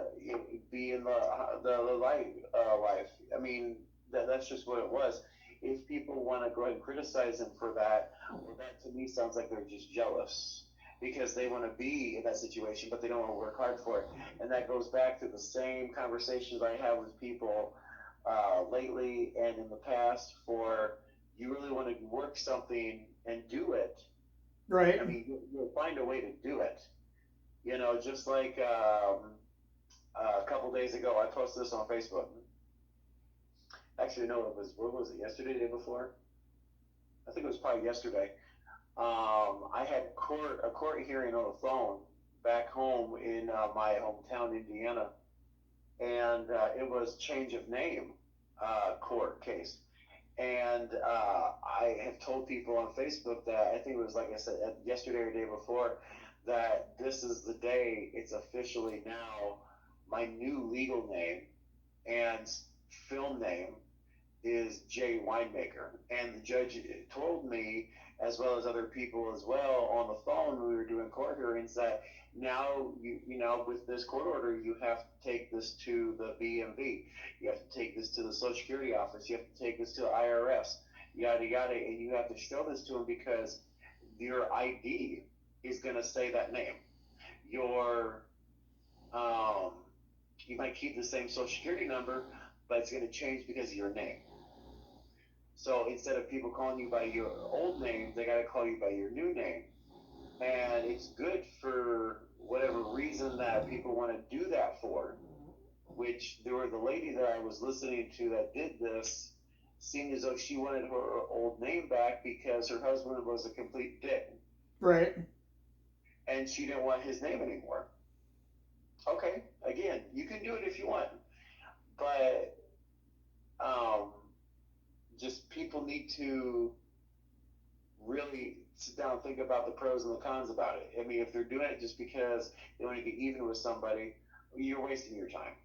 be in the life. I mean, that's just what it was. If people want to go ahead and criticize him for that, well, that to me sounds like they're just jealous because they want to be in that situation, but they don't want to work hard for it. And that goes back to the same conversations I have with people lately and in the past. For you really want to work something and do it. Right. I mean, you'll find a way to do it. Just like a couple days ago, I posted this on Facebook. Actually, no, what was it? Yesterday, the day before? I think it was probably yesterday. I had a court hearing on the phone back home in my hometown, Indiana, and it was change of name court case. And I have told people on Facebook that I think it was, like I said, yesterday or the day before, that this is the day it's officially now my new legal name and film name is Jay Winemaker. And the judge told me, as well as other people as well, on the phone when we were doing court hearings, that now with this court order, you have to take this to the BMV, you have to take this to the Social Security office, you have to take this to the IRS, yada yada, and you have to show this to them because your ID is going to say that name. You might keep the same Social Security number, but it's going to change because of your name. So instead of people calling you by your old name, they got to call you by your new name. And it's good for whatever reason that people want to do that for, which there was the lady that I was listening to that did this, seemed as though she wanted her old name back because her husband was a complete dick. Right. And she didn't want his name anymore. Okay, again, you can do it if you want. But just people need to really sit down and think about the pros and the cons about it. I mean, if they're doing it just because they want to get even with somebody, you're wasting your time.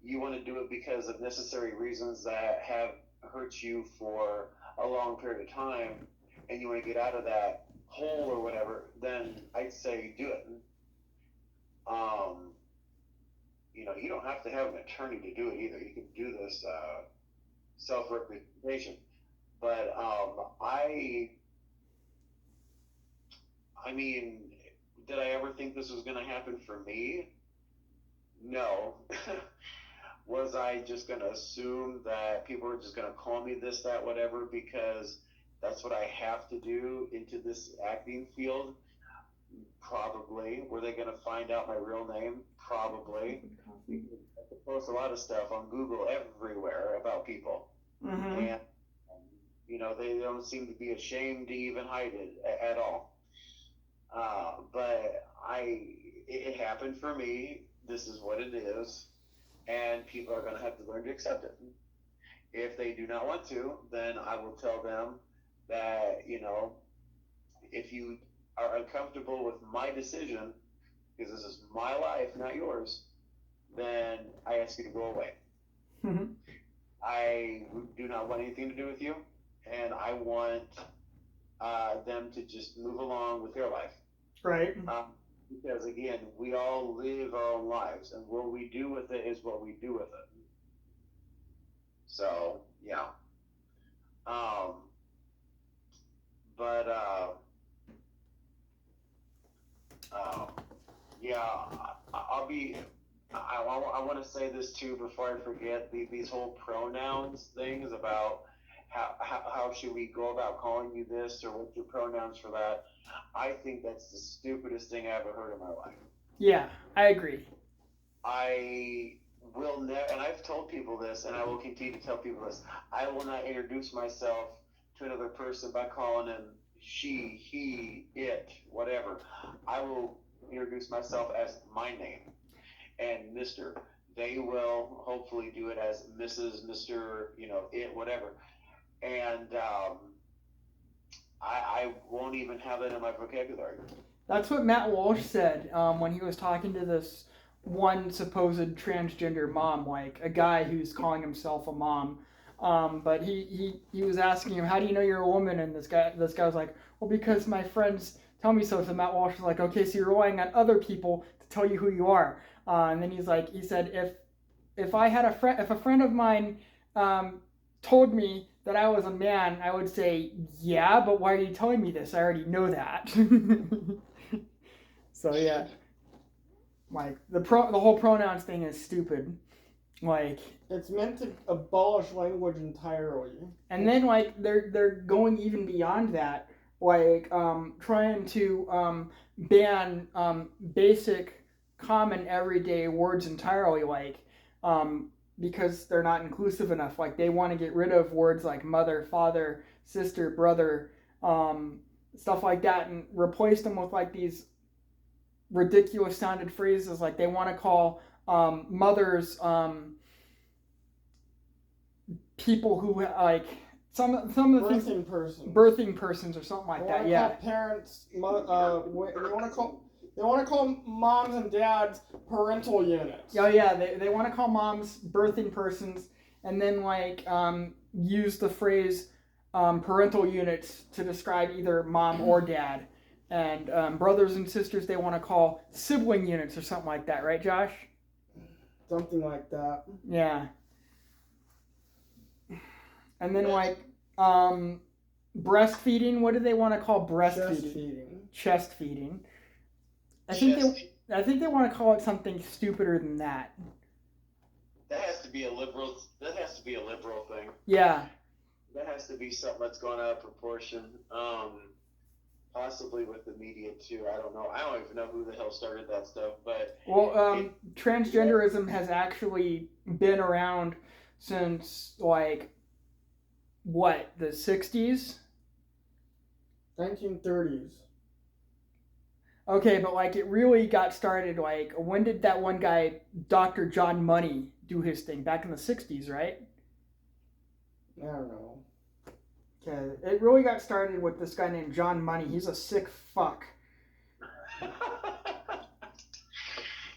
You want to do it because of necessary reasons that have hurt you for a long period of time, and you want to get out of that hole or whatever, then I'd say do it. You don't have to have an attorney to do it either. You can do this self-representation. But I mean, did I ever think this was going to happen for me? No. Was I just going to assume that people were just going to call me this, that, whatever, because that's what I have to do into this acting field? Probably. Were they going to find out my real name? Probably. I post a lot of stuff on Google everywhere about people. Mm-hmm. And, they don't seem to be ashamed to even hide it at all. But it happened for me. This is what it is. And people are going to have to learn to accept it. If they do not want to, then I will tell them that, if you are uncomfortable with my decision, because this is my life, not yours, then I ask you to go away. Mm-hmm. I do not want anything to do with you, and I want them to just move along with their life. Right. Because, again, we all live our own lives, and what we do with it is what we do with it. So, yeah. I want to say this too before I forget, these whole pronouns things about how should we go about calling you this or what's your pronouns for that. I think that's the stupidest thing I ever heard in my life. Yeah, I agree. I will never, and I've told people this, and I will continue to tell people this, I will not introduce myself to another person by calling them she, he, it, whatever. I will introduce myself as my name and Mr. They will hopefully do it as Mrs., Mr., it, whatever. And I won't even have it in my vocabulary. That's what Matt Walsh said when he was talking to this one supposed transgender mom, like a guy who's calling himself a mom. But he was asking him, "How do you know you're a woman?" And this guy was like, "Well, because my friends tell me so." So Matt Walsh was like, "Okay, so you're relying on other people to tell you who you are." And then he said, if I had if a friend of mine told me that I was a man, I would say, yeah, but why are you telling me this? I already know that. So yeah, like the whole pronouns thing is stupid. Like It's meant to abolish language entirely. And then like they're going even beyond that, like trying to ban basic common everyday words entirely, like because they're not inclusive enough. Like they want to get rid of words like mother, father, sister, brother, stuff like that, and replace them with like these ridiculous sounded phrases. Like they want to call mothers people who like some of the things birthing persons or something like that. Yeah. Parents, they want to call moms and dads parental units. Oh yeah, they want to call moms birthing persons, and then like use the phrase parental units to describe either mom or dad. And brothers and sisters they want to call sibling units or something like that, right, Josh? Something like that. Yeah. And then like breastfeeding, what do they want to call breastfeeding? Chest feeding. I think they want to call it something stupider than that. That has to be a liberal thing. Yeah. That has to be something that's gone out of proportion. Possibly with the media too. I don't know. I don't even know who the hell started that stuff, but transgenderism has actually been around since like what, the 60s? 1930s. Okay, but like it really got started like when did that one guy, Dr. John Money, do his thing? Back in the 60s, right? I don't know. Okay, it really got started with this guy named John Money. He's a sick fuck.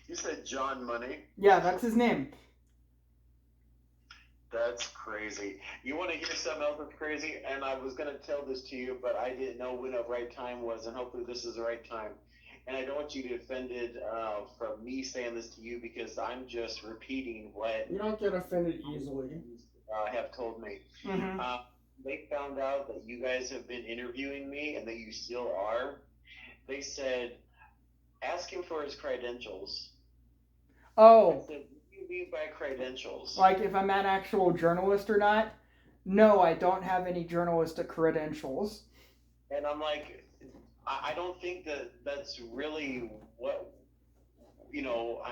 You said John Money? Yeah, that's his name. That's crazy. You want to hear something else that's crazy? And I was going to tell this to you, but I didn't know when the right time was, and hopefully this is the right time. And I don't want you to be offended from me saying this to you because I'm just repeating what... You don't get offended easily. ...have told me. Mm-hmm. They found out that you guys have been interviewing me and that you still are. They said, ask him for his credentials. Oh. I said, mean by credentials? Like if I'm an actual journalist or not? No, I don't have any journalistic credentials. And I'm like, I don't think that's really what, you know,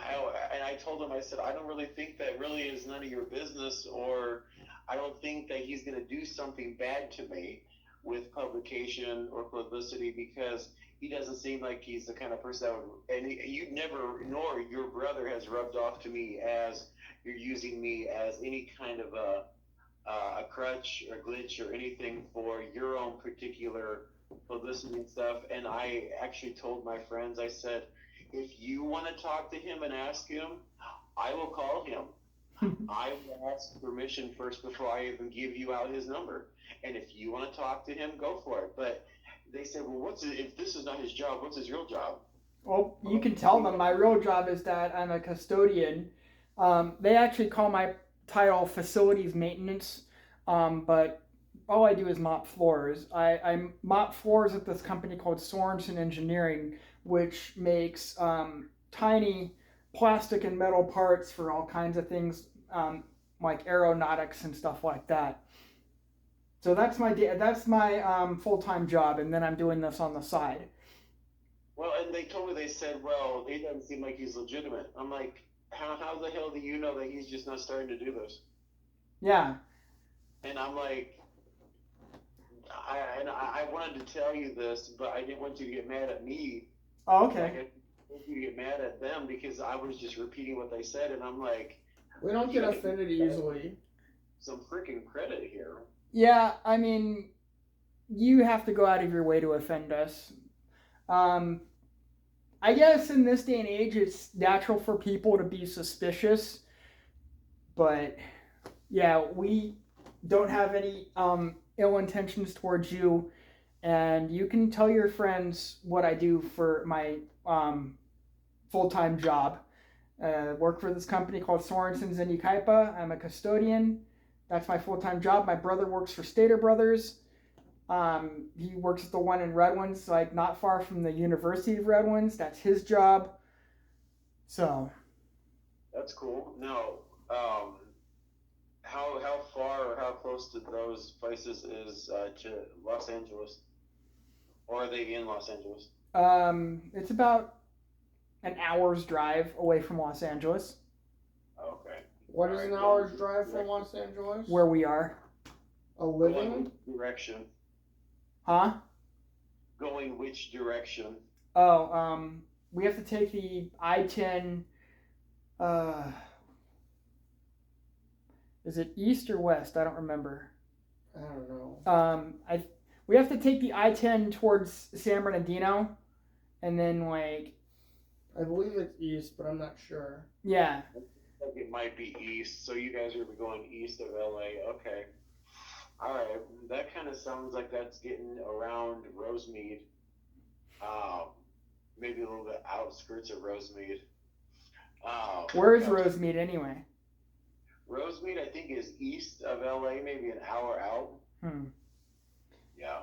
and I told him, I said, I don't really think that really is none of your business, or I don't think that he's going to do something bad to me with publication or publicity, because he doesn't seem like he's the kind of person that would, and you never, nor your brother has rubbed off to me as you're using me as any kind of a crutch or glitch or anything for your own particular publicity and stuff. And I actually told my friends, I said, if you want to talk to him and ask him, I will call him. I will ask permission first before I even give you out his number. And if you want to talk to him, go for it. But they said, well, if this is not his job, what's his real job? Well, you can tell them my real job is that I'm a custodian. They actually call my title facilities maintenance, but all I do is mop floors. I mop floors at this company called Sorensen Engineering, which makes tiny plastic and metal parts for all kinds of things, like aeronautics and stuff like that. So that's my full-time job, and then I'm doing this on the side. Well, and they told me, they said, well, it doesn't seem like he's legitimate. I'm like, how the hell do you know that he's just not starting to do this? Yeah. And I'm like, I wanted to tell you this, but I didn't want you to get mad at me. Oh, okay. Like, I didn't want you to get mad at them because I was just repeating what they said, and I'm like, we don't get offended easily. Some freaking credit here. Yeah, I mean, you have to go out of your way to offend us. I guess in this day and age, it's natural for people to be suspicious, but yeah, we don't have any ill intentions towards you, and you can tell your friends what I do for my full-time job. Work for this company called Sorensen's in Ukaipa. I'm a custodian. That's my full-time job. My brother works for Stater Brothers. He works at the one in Redlands, like not far from the University of Redlands. That's his job. So. That's cool. Now, how far or how close to those places is to Los Angeles, or are they in Los Angeles? It's about an hour's drive away from Los Angeles. Okay. What is an hour's drive from Los Angeles? Where we are. A living? Going which direction? Huh? Going which direction? Oh, we have to take the I-10, is it east or west? I don't remember. I don't know. We have to take the I-10 towards San Bernardino, and then like. I believe it's east, but I'm not sure. Yeah. I think it might be east, so you guys are going east of LA. Okay. All right. That kind of sounds like that's getting around Rosemead. Maybe a little bit outskirts of Rosemead. Where is Rosemead anyway? Rosemead, I think, is east of LA, maybe an hour out. Yeah.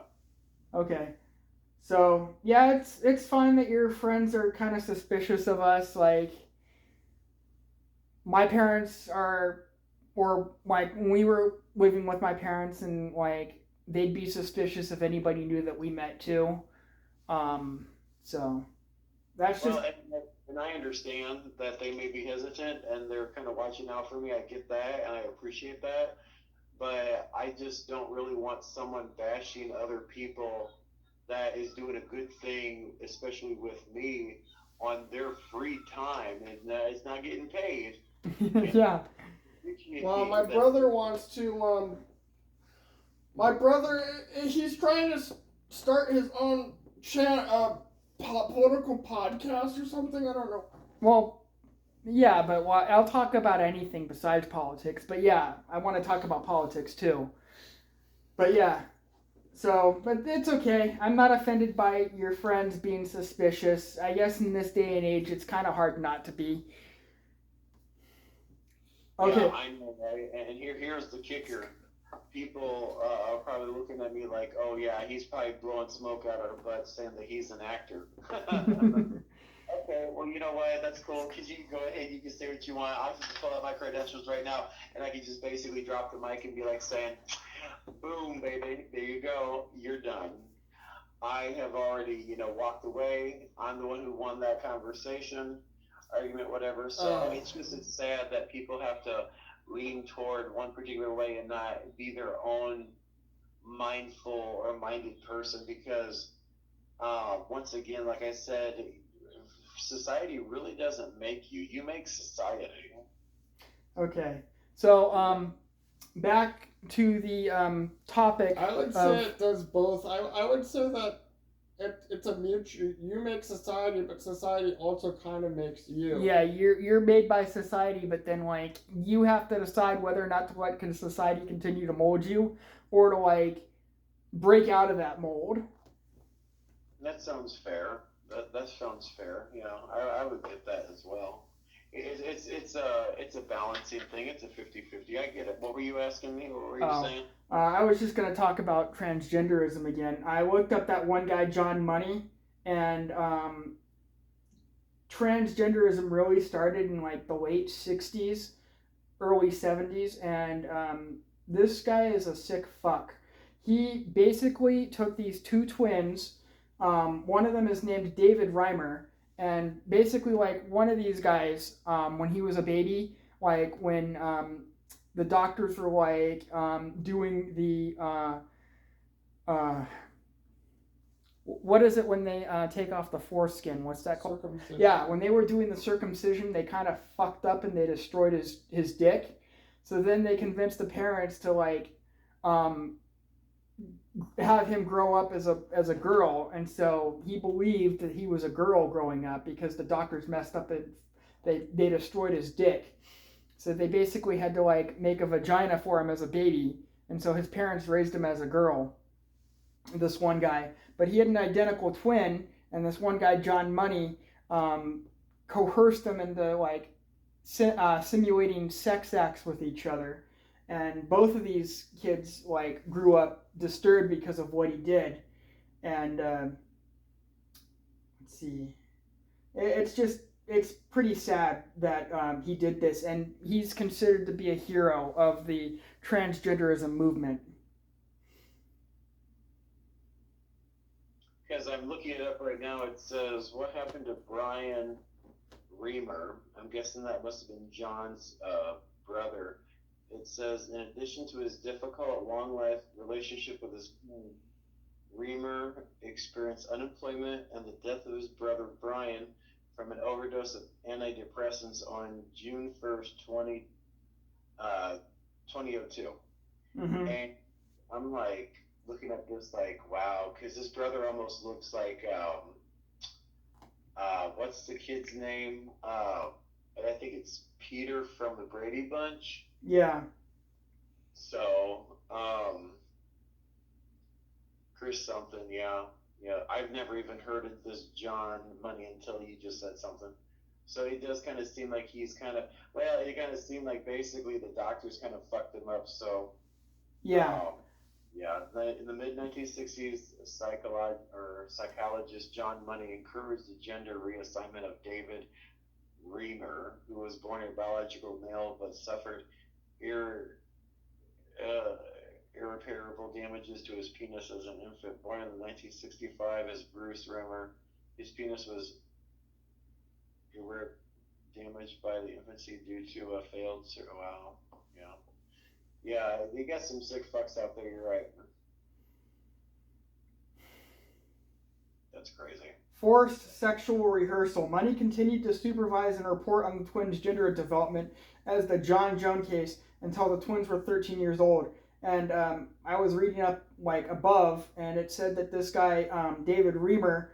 Okay. So yeah, it's fine that your friends are kind of suspicious of us. Like, my parents or like when we were living with my parents, and like they'd be suspicious if anybody knew that we met too. So that's just. Well, and I understand that they may be hesitant and they're kind of watching out for me. I get that and I appreciate that. But I just don't really want someone bashing other people that is doing a good thing, especially with me, on their free time, and it's not getting paid. Yeah. Well, my brother wants to. My brother, he's trying to start his own political podcast or something. I don't know. Well, yeah, but I'll talk about anything besides politics. But yeah, I want to talk about politics too. But yeah. So, but it's okay. I'm not offended by your friends being suspicious. I guess in this day and age, it's kind of hard not to be. Okay. Yeah, I know, right? And here's the kicker. People are probably looking at me like, oh yeah, he's probably blowing smoke out our butts saying that he's an actor. Okay, well, you know what? That's cool, because you can go ahead, you can say what you want. I'll just pull out my credentials right now, and I can just basically drop the mic and be like saying, boom, baby, there you go, you're done. I have already, walked away. I'm the one who won that conversation, argument, whatever. So it's sad that people have to lean toward one particular way and not be their own mindful or minded person, because once again, like I said, society really doesn't make you. You make society. Okay. So, back to the topic. I would say it does both. I would say that it's a mutual. You make society, but society also kind of makes you. Yeah, you're made by society, but then like you have to decide whether or not to let society continue to mold you, or to like break out of that mold. That sounds fair. That sounds fair. I would get that as well. It's a balancing thing. It's a 50-50. I get it. What were you asking me? What were you saying? I was just going to talk about transgenderism again. I looked up that one guy, John Money, and transgenderism really started in like the late 60s, early 70s, and this guy is a sick fuck. He basically took these two twins. One of them is named David Reimer, and basically like one of these guys, when he was a baby, like when the doctors were like doing the what is it when they take off the foreskin? What's that called? Circumcision. Yeah, when they were doing the circumcision, they kind of fucked up and they destroyed his dick. So then they convinced the parents to like have him grow up as a girl, and so he believed that he was a girl growing up because the doctors messed up and they destroyed his dick. So they basically had to like make a vagina for him as a baby, and so his parents raised him as a girl. This one guy, but he had an identical twin, and this one guy, John Money, coerced them into like simulating sex acts with each other, and both of these kids like grew up disturbed because of what he did. And let's see, it's pretty sad that he did this, and he's considered to be a hero of the transgenderism movement. Because I'm looking it up right now, it says, what happened to Brian Reamer? I'm guessing that must have been John's brother. It says, in addition to his difficult, long-life relationship with his Reamer experienced unemployment and the death of his brother Brian from an overdose of antidepressants on June 1st, 2002. Mm-hmm. And I'm like, looking at this like, wow, because his brother almost looks like, what's the kid's name? I think it's Peter from the Brady Bunch. Yeah. So, Chris something, yeah. I've never even heard of this John Money until you just said something. So he does kind of seem like he's kind of, well, it kind of seemed like basically the doctors kind of fucked him up, so. Yeah. In the mid-1960s, psychologist John Money encouraged the gender reassignment of David Reamer, who was born a biological male but suffered irreparable damages to his penis as an infant. Born in 1965 as Bruce Reamer, his penis was damaged by the infancy due to a failed wow. Yeah, you got some sick fucks out there, you're right. That's crazy. Forced sexual rehearsal. Money continued to supervise and report on the twins' gender development as the John Jones case until the twins were 13 years old. And I was reading up like above, and it said that this guy, David Reamer,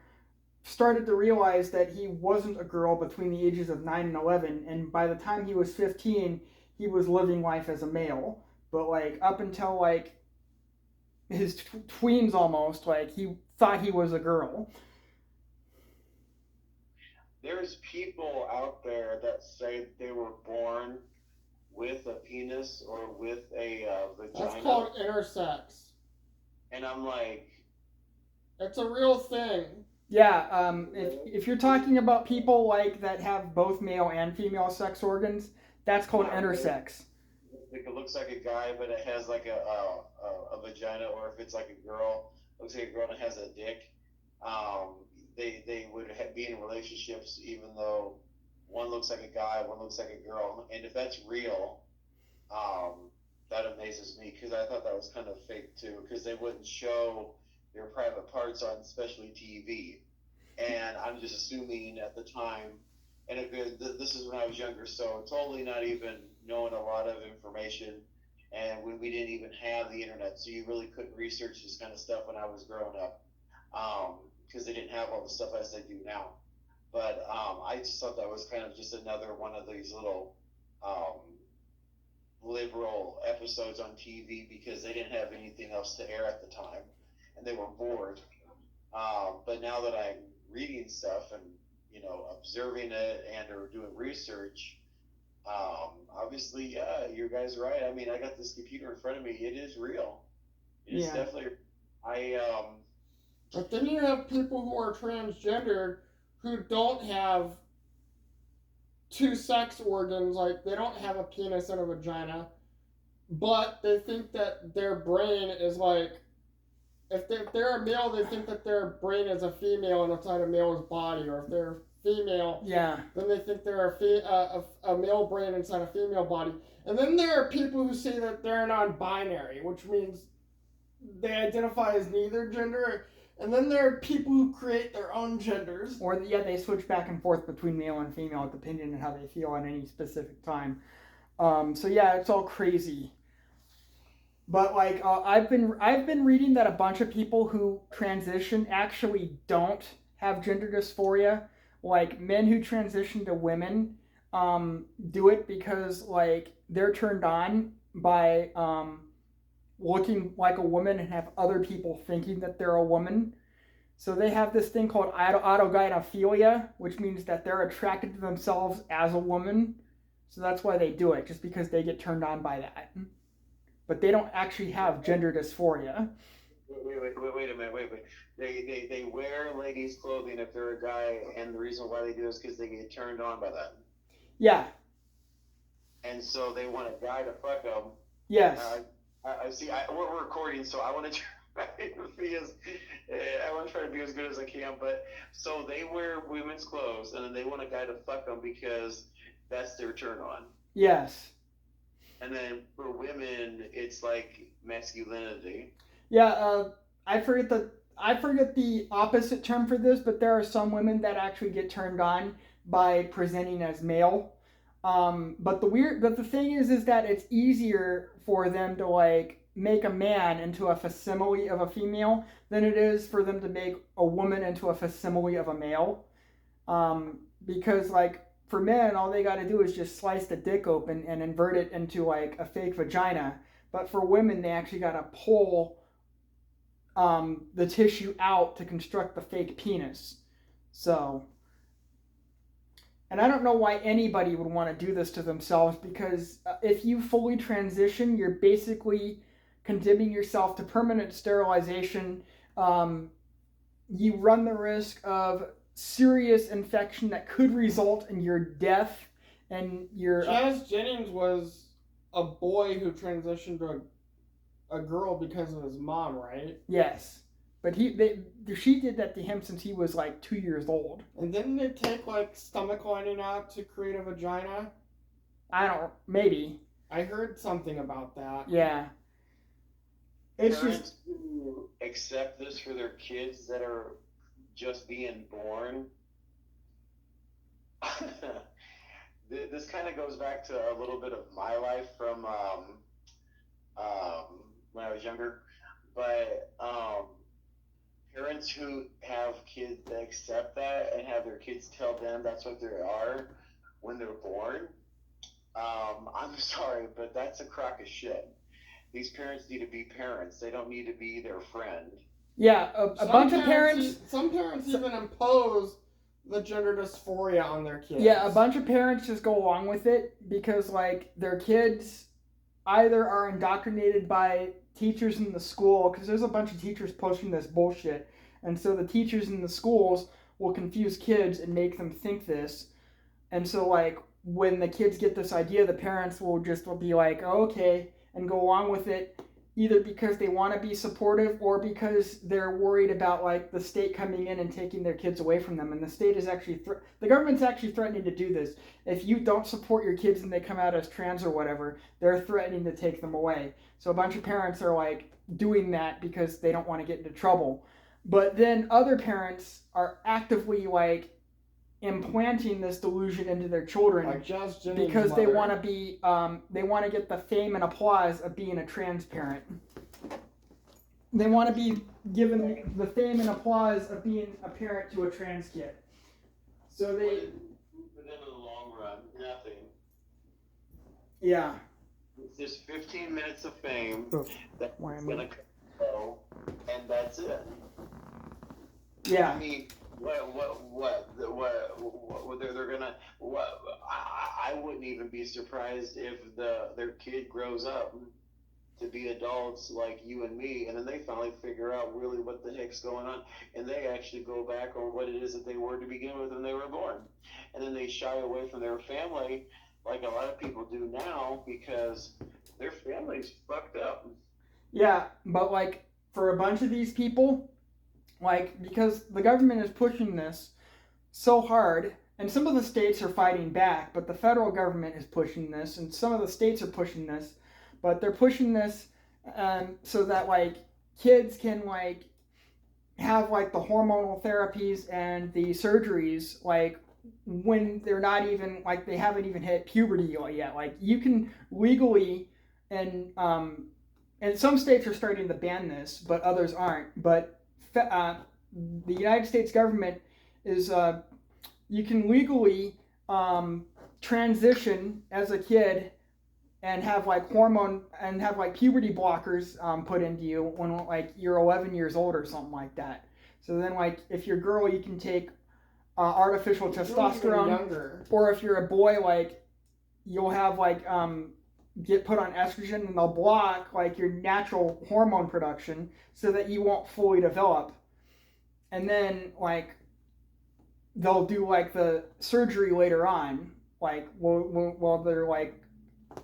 started to realize that he wasn't a girl between the ages of 9 and 11, and by the time he was 15, he was living life as a male. But like up until like his tweens almost, like he thought he was a girl. There's people out there that say they were born with a penis or with a vagina. That's called intersex. And I'm like, it's a real thing. Yeah, if you're talking about people like that have both male and female sex organs, that's called intersex. Like it looks like a guy, but it has like a vagina, or if it's like a girl, it looks like a girl that has a dick. They would be in relationships even though one looks like a guy, one looks like a girl. And if that's real, that amazes me, because I thought that was kind of fake too, because they wouldn't show their private parts on especially TV. And I'm just assuming at the time, and this is when I was younger, so totally not even knowing a lot of information, and when we didn't even have the internet, so you really couldn't research this kind of stuff when I was growing up, because they didn't have all the stuff as they do now. But I just thought that was kind of just another one of these little liberal episodes on TV, because they didn't have anything else to air at the time, and they were bored. But now that I'm reading stuff and observing it and or doing research, obviously, yeah, you guys are right. I mean, I got this computer in front of me. It is real. It is definitely. But then you have people who are transgender who don't have two sex organs, like they don't have a penis and a vagina, but they think that their brain is like, if they're a male, they think that their brain is a female inside a male's body, or if they're female, then they think they're a male brain inside a female body. And then there are people who say that they're non-binary, which means they identify as neither gender. And then there are people who create their own genders. Or they switch back and forth between male and female depending on how they feel at any specific time. So yeah, it's all crazy. But like I've been reading that a bunch of people who transition actually don't have gender dysphoria. Like men who transition to women do it because like they're turned on by looking like a woman and have other people thinking that they're a woman. So they have this thing called autogynephilia, which means that they're attracted to themselves as a woman. So that's why they do it, just because they get turned on by that. But they don't actually have gender dysphoria. Wait a minute, wait. They wear ladies' clothing if they're a guy, and the reason why they do is because they get turned on by that. Yeah. And so they want a guy to fuck them. Yes. I see. We're recording, so I want to try to be as good as I can. But so they wear women's clothes, and then they want a guy to fuck them because that's their turn on. Yes. And then for women, it's like masculinity. Yeah. I forget the opposite term for this, but there are some women that actually get turned on by presenting as male. But the thing is that it's easier for them to like make a man into a facsimile of a female than it is for them to make a woman into a facsimile of a male. Because like for men, all they got to do is just slice the dick open and invert it into like a fake vagina. But for women, they actually got to pull the tissue out to construct the fake penis. So, and I don't know why anybody would want to do this to themselves, because if you fully transition, you're basically condemning yourself to permanent sterilization. You run the risk of serious infection that could result in your death and your... Jazz Jennings was a boy who transitioned to a girl because of his mom, right? Yes. But she did that to him since he was like 2 years old. And didn't they take like stomach lining out to create a vagina? Maybe. I heard something about that. Yeah. It's Parents who accept this for their kids that are just being born. This kind of goes back to a little bit of my life from when I was younger, but parents who have kids that accept that and have their kids tell them that's what they are when they're born, I'm sorry, but that's a crock of shit. These parents need to be parents. They don't need to be their friend. Yeah, a bunch of parents... Some parents even impose the gender dysphoria on their kids. Yeah, a bunch of parents just go along with it because, like, their kids either are indoctrinated by teachers in the school, because there's a bunch of teachers posting this bullshit, and so the teachers in the schools will confuse kids and make them think this, and so, like, when the kids get this idea, the parents will be like, oh, okay, and go along with it, either because they want to be supportive or because they're worried about like the state coming in and taking their kids away from them. And the state is actually the government's actually threatening to do this. If you don't support your kids and they come out as trans or whatever, they're threatening to take them away. So a bunch of parents are like doing that because they don't want to get into trouble. But then other parents are actively like implanting this delusion into their children because they want to be they want to get the fame and applause of being a trans parent. They want to be given the fame and applause of being a parent to a trans kid. So they... But then in the long run, nothing. Yeah. It's just 15 minutes of fame that's going to go, and that's it. Yeah. I mean, they're gonna, I wouldn't even be surprised if their kid grows up to be adults like you and me, and then they finally figure out really what the heck's going on, and they actually go back on what it is that they were to begin with when they were born, and then they shy away from their family like a lot of people do now because their family's fucked up. Yeah, but like for a bunch of these people, like, because the government is pushing this so hard, and some of the states are fighting back, but the federal government is pushing this, and some of the states are pushing this, but they're pushing this so that, like, kids can, like, have, like, the hormonal therapies and the surgeries, like, when they're not even, like, they haven't even hit puberty yet. Like, you can legally and and some states are starting to ban this, but others aren't. But the United States government is you can legally transition as a kid and have like puberty blockers put into you when like you're 11 years old or something like that. So then like if you're a girl, you can take artificial testosterone, or if you're a boy, like you'll have like get put on estrogen, and they'll block like your natural hormone production so that you won't fully develop. And then like they'll do like the surgery later on, like while they're like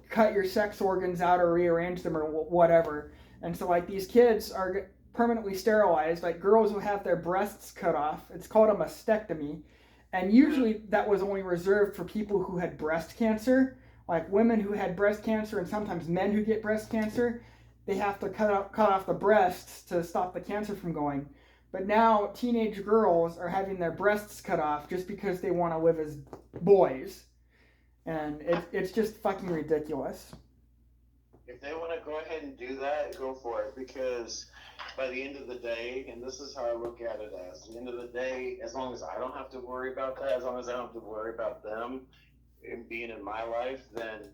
cut your sex organs out or rearrange them or whatever. And so like these kids are permanently sterilized. Like girls will have their breasts cut off. It's called a mastectomy. And usually that was only reserved for people who had breast cancer, like women who had breast cancer, and sometimes men who get breast cancer. They have to cut off the breasts to stop the cancer from going. But now teenage girls are having their breasts cut off just because they want to live as boys. And it's just fucking ridiculous. If they want to go ahead and do that, go for it. Because by the end of the day, and this is how I look at it as, the end of the day, as long as I don't have to worry about that, as long as I don't have to worry about them and being in my life, then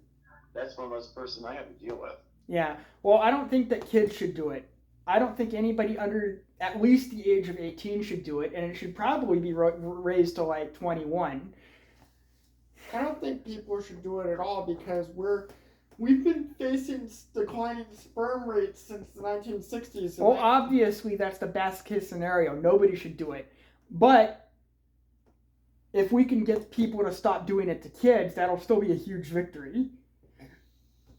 that's one less person I have to deal with. Yeah. Well, I don't think that kids should do it. I don't think anybody under at least the age of 18 should do it, and it should probably be raised to like 21. I don't think people should do it at all because we've been facing declining sperm rates since the 1960s. Well, obviously that's the best case scenario. Nobody should do it. But if we can get people to stop doing it to kids, that'll still be a huge victory.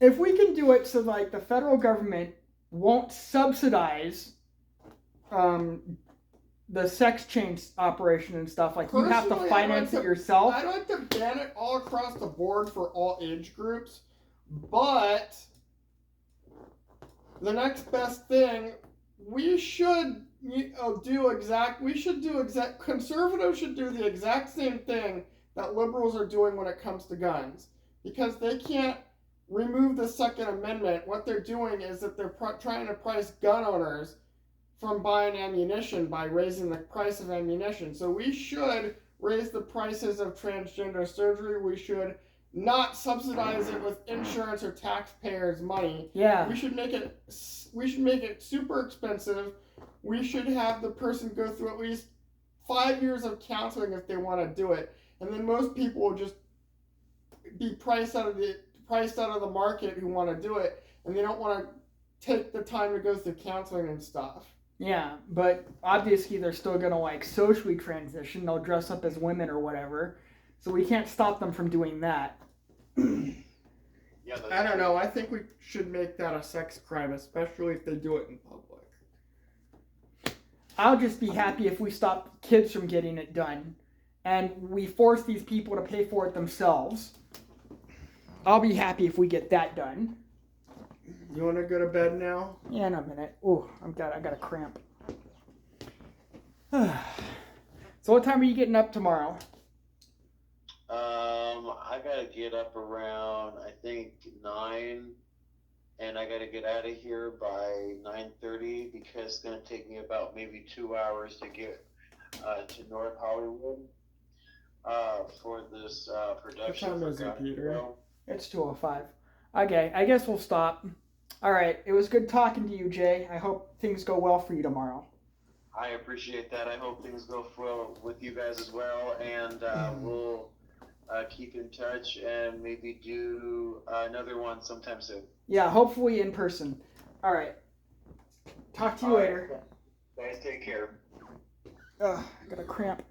If we can do it so like the federal government won't subsidize the sex change operation and stuff, like you have to finance it yourself. I'd like to ban it all across the board for all age groups, but the next best thing, conservatives should do the exact same thing that liberals are doing when it comes to guns, because they can't remove the Second Amendment. What they're doing is that they're trying to price gun owners from buying ammunition by raising the price of ammunition. So we should raise the prices of transgender surgery. We should not subsidize it with insurance or taxpayers' money. Yeah. We should make it super expensive. We should have the person go through at least 5 years of counseling if they want to do it. And then most people will just be priced out of the market who want to do it, and they don't want to take the time to go through counseling and stuff. Yeah, but obviously they're still going to like socially transition. They'll dress up as women or whatever. So we can't stop them from doing that. Yeah, I don't know. I think we should make that a sex crime, especially if they do it in public. I'll just be happy if we stop kids from getting it done and we force these people to pay for it themselves. I'll be happy if we get that done. You want to go to bed now? Yeah, in a minute. Oh, I got a cramp. So what time are you getting up tomorrow? I gotta get up around, I think, 9, and I gotta get out of here by 9:30 because it's gonna take me about maybe 2 hours to get to North Hollywood for this production. What time is it, Peter? It's 2:05. Okay, I guess we'll stop. All right, it was good talking to you, Jay. I hope things go well for you tomorrow. I appreciate that. I hope things go well with you guys as well, and we'll keep in touch and maybe do another one sometime soon. Yeah, hopefully in person. All right. Talk to you later. Guys, take care. I got a cramp.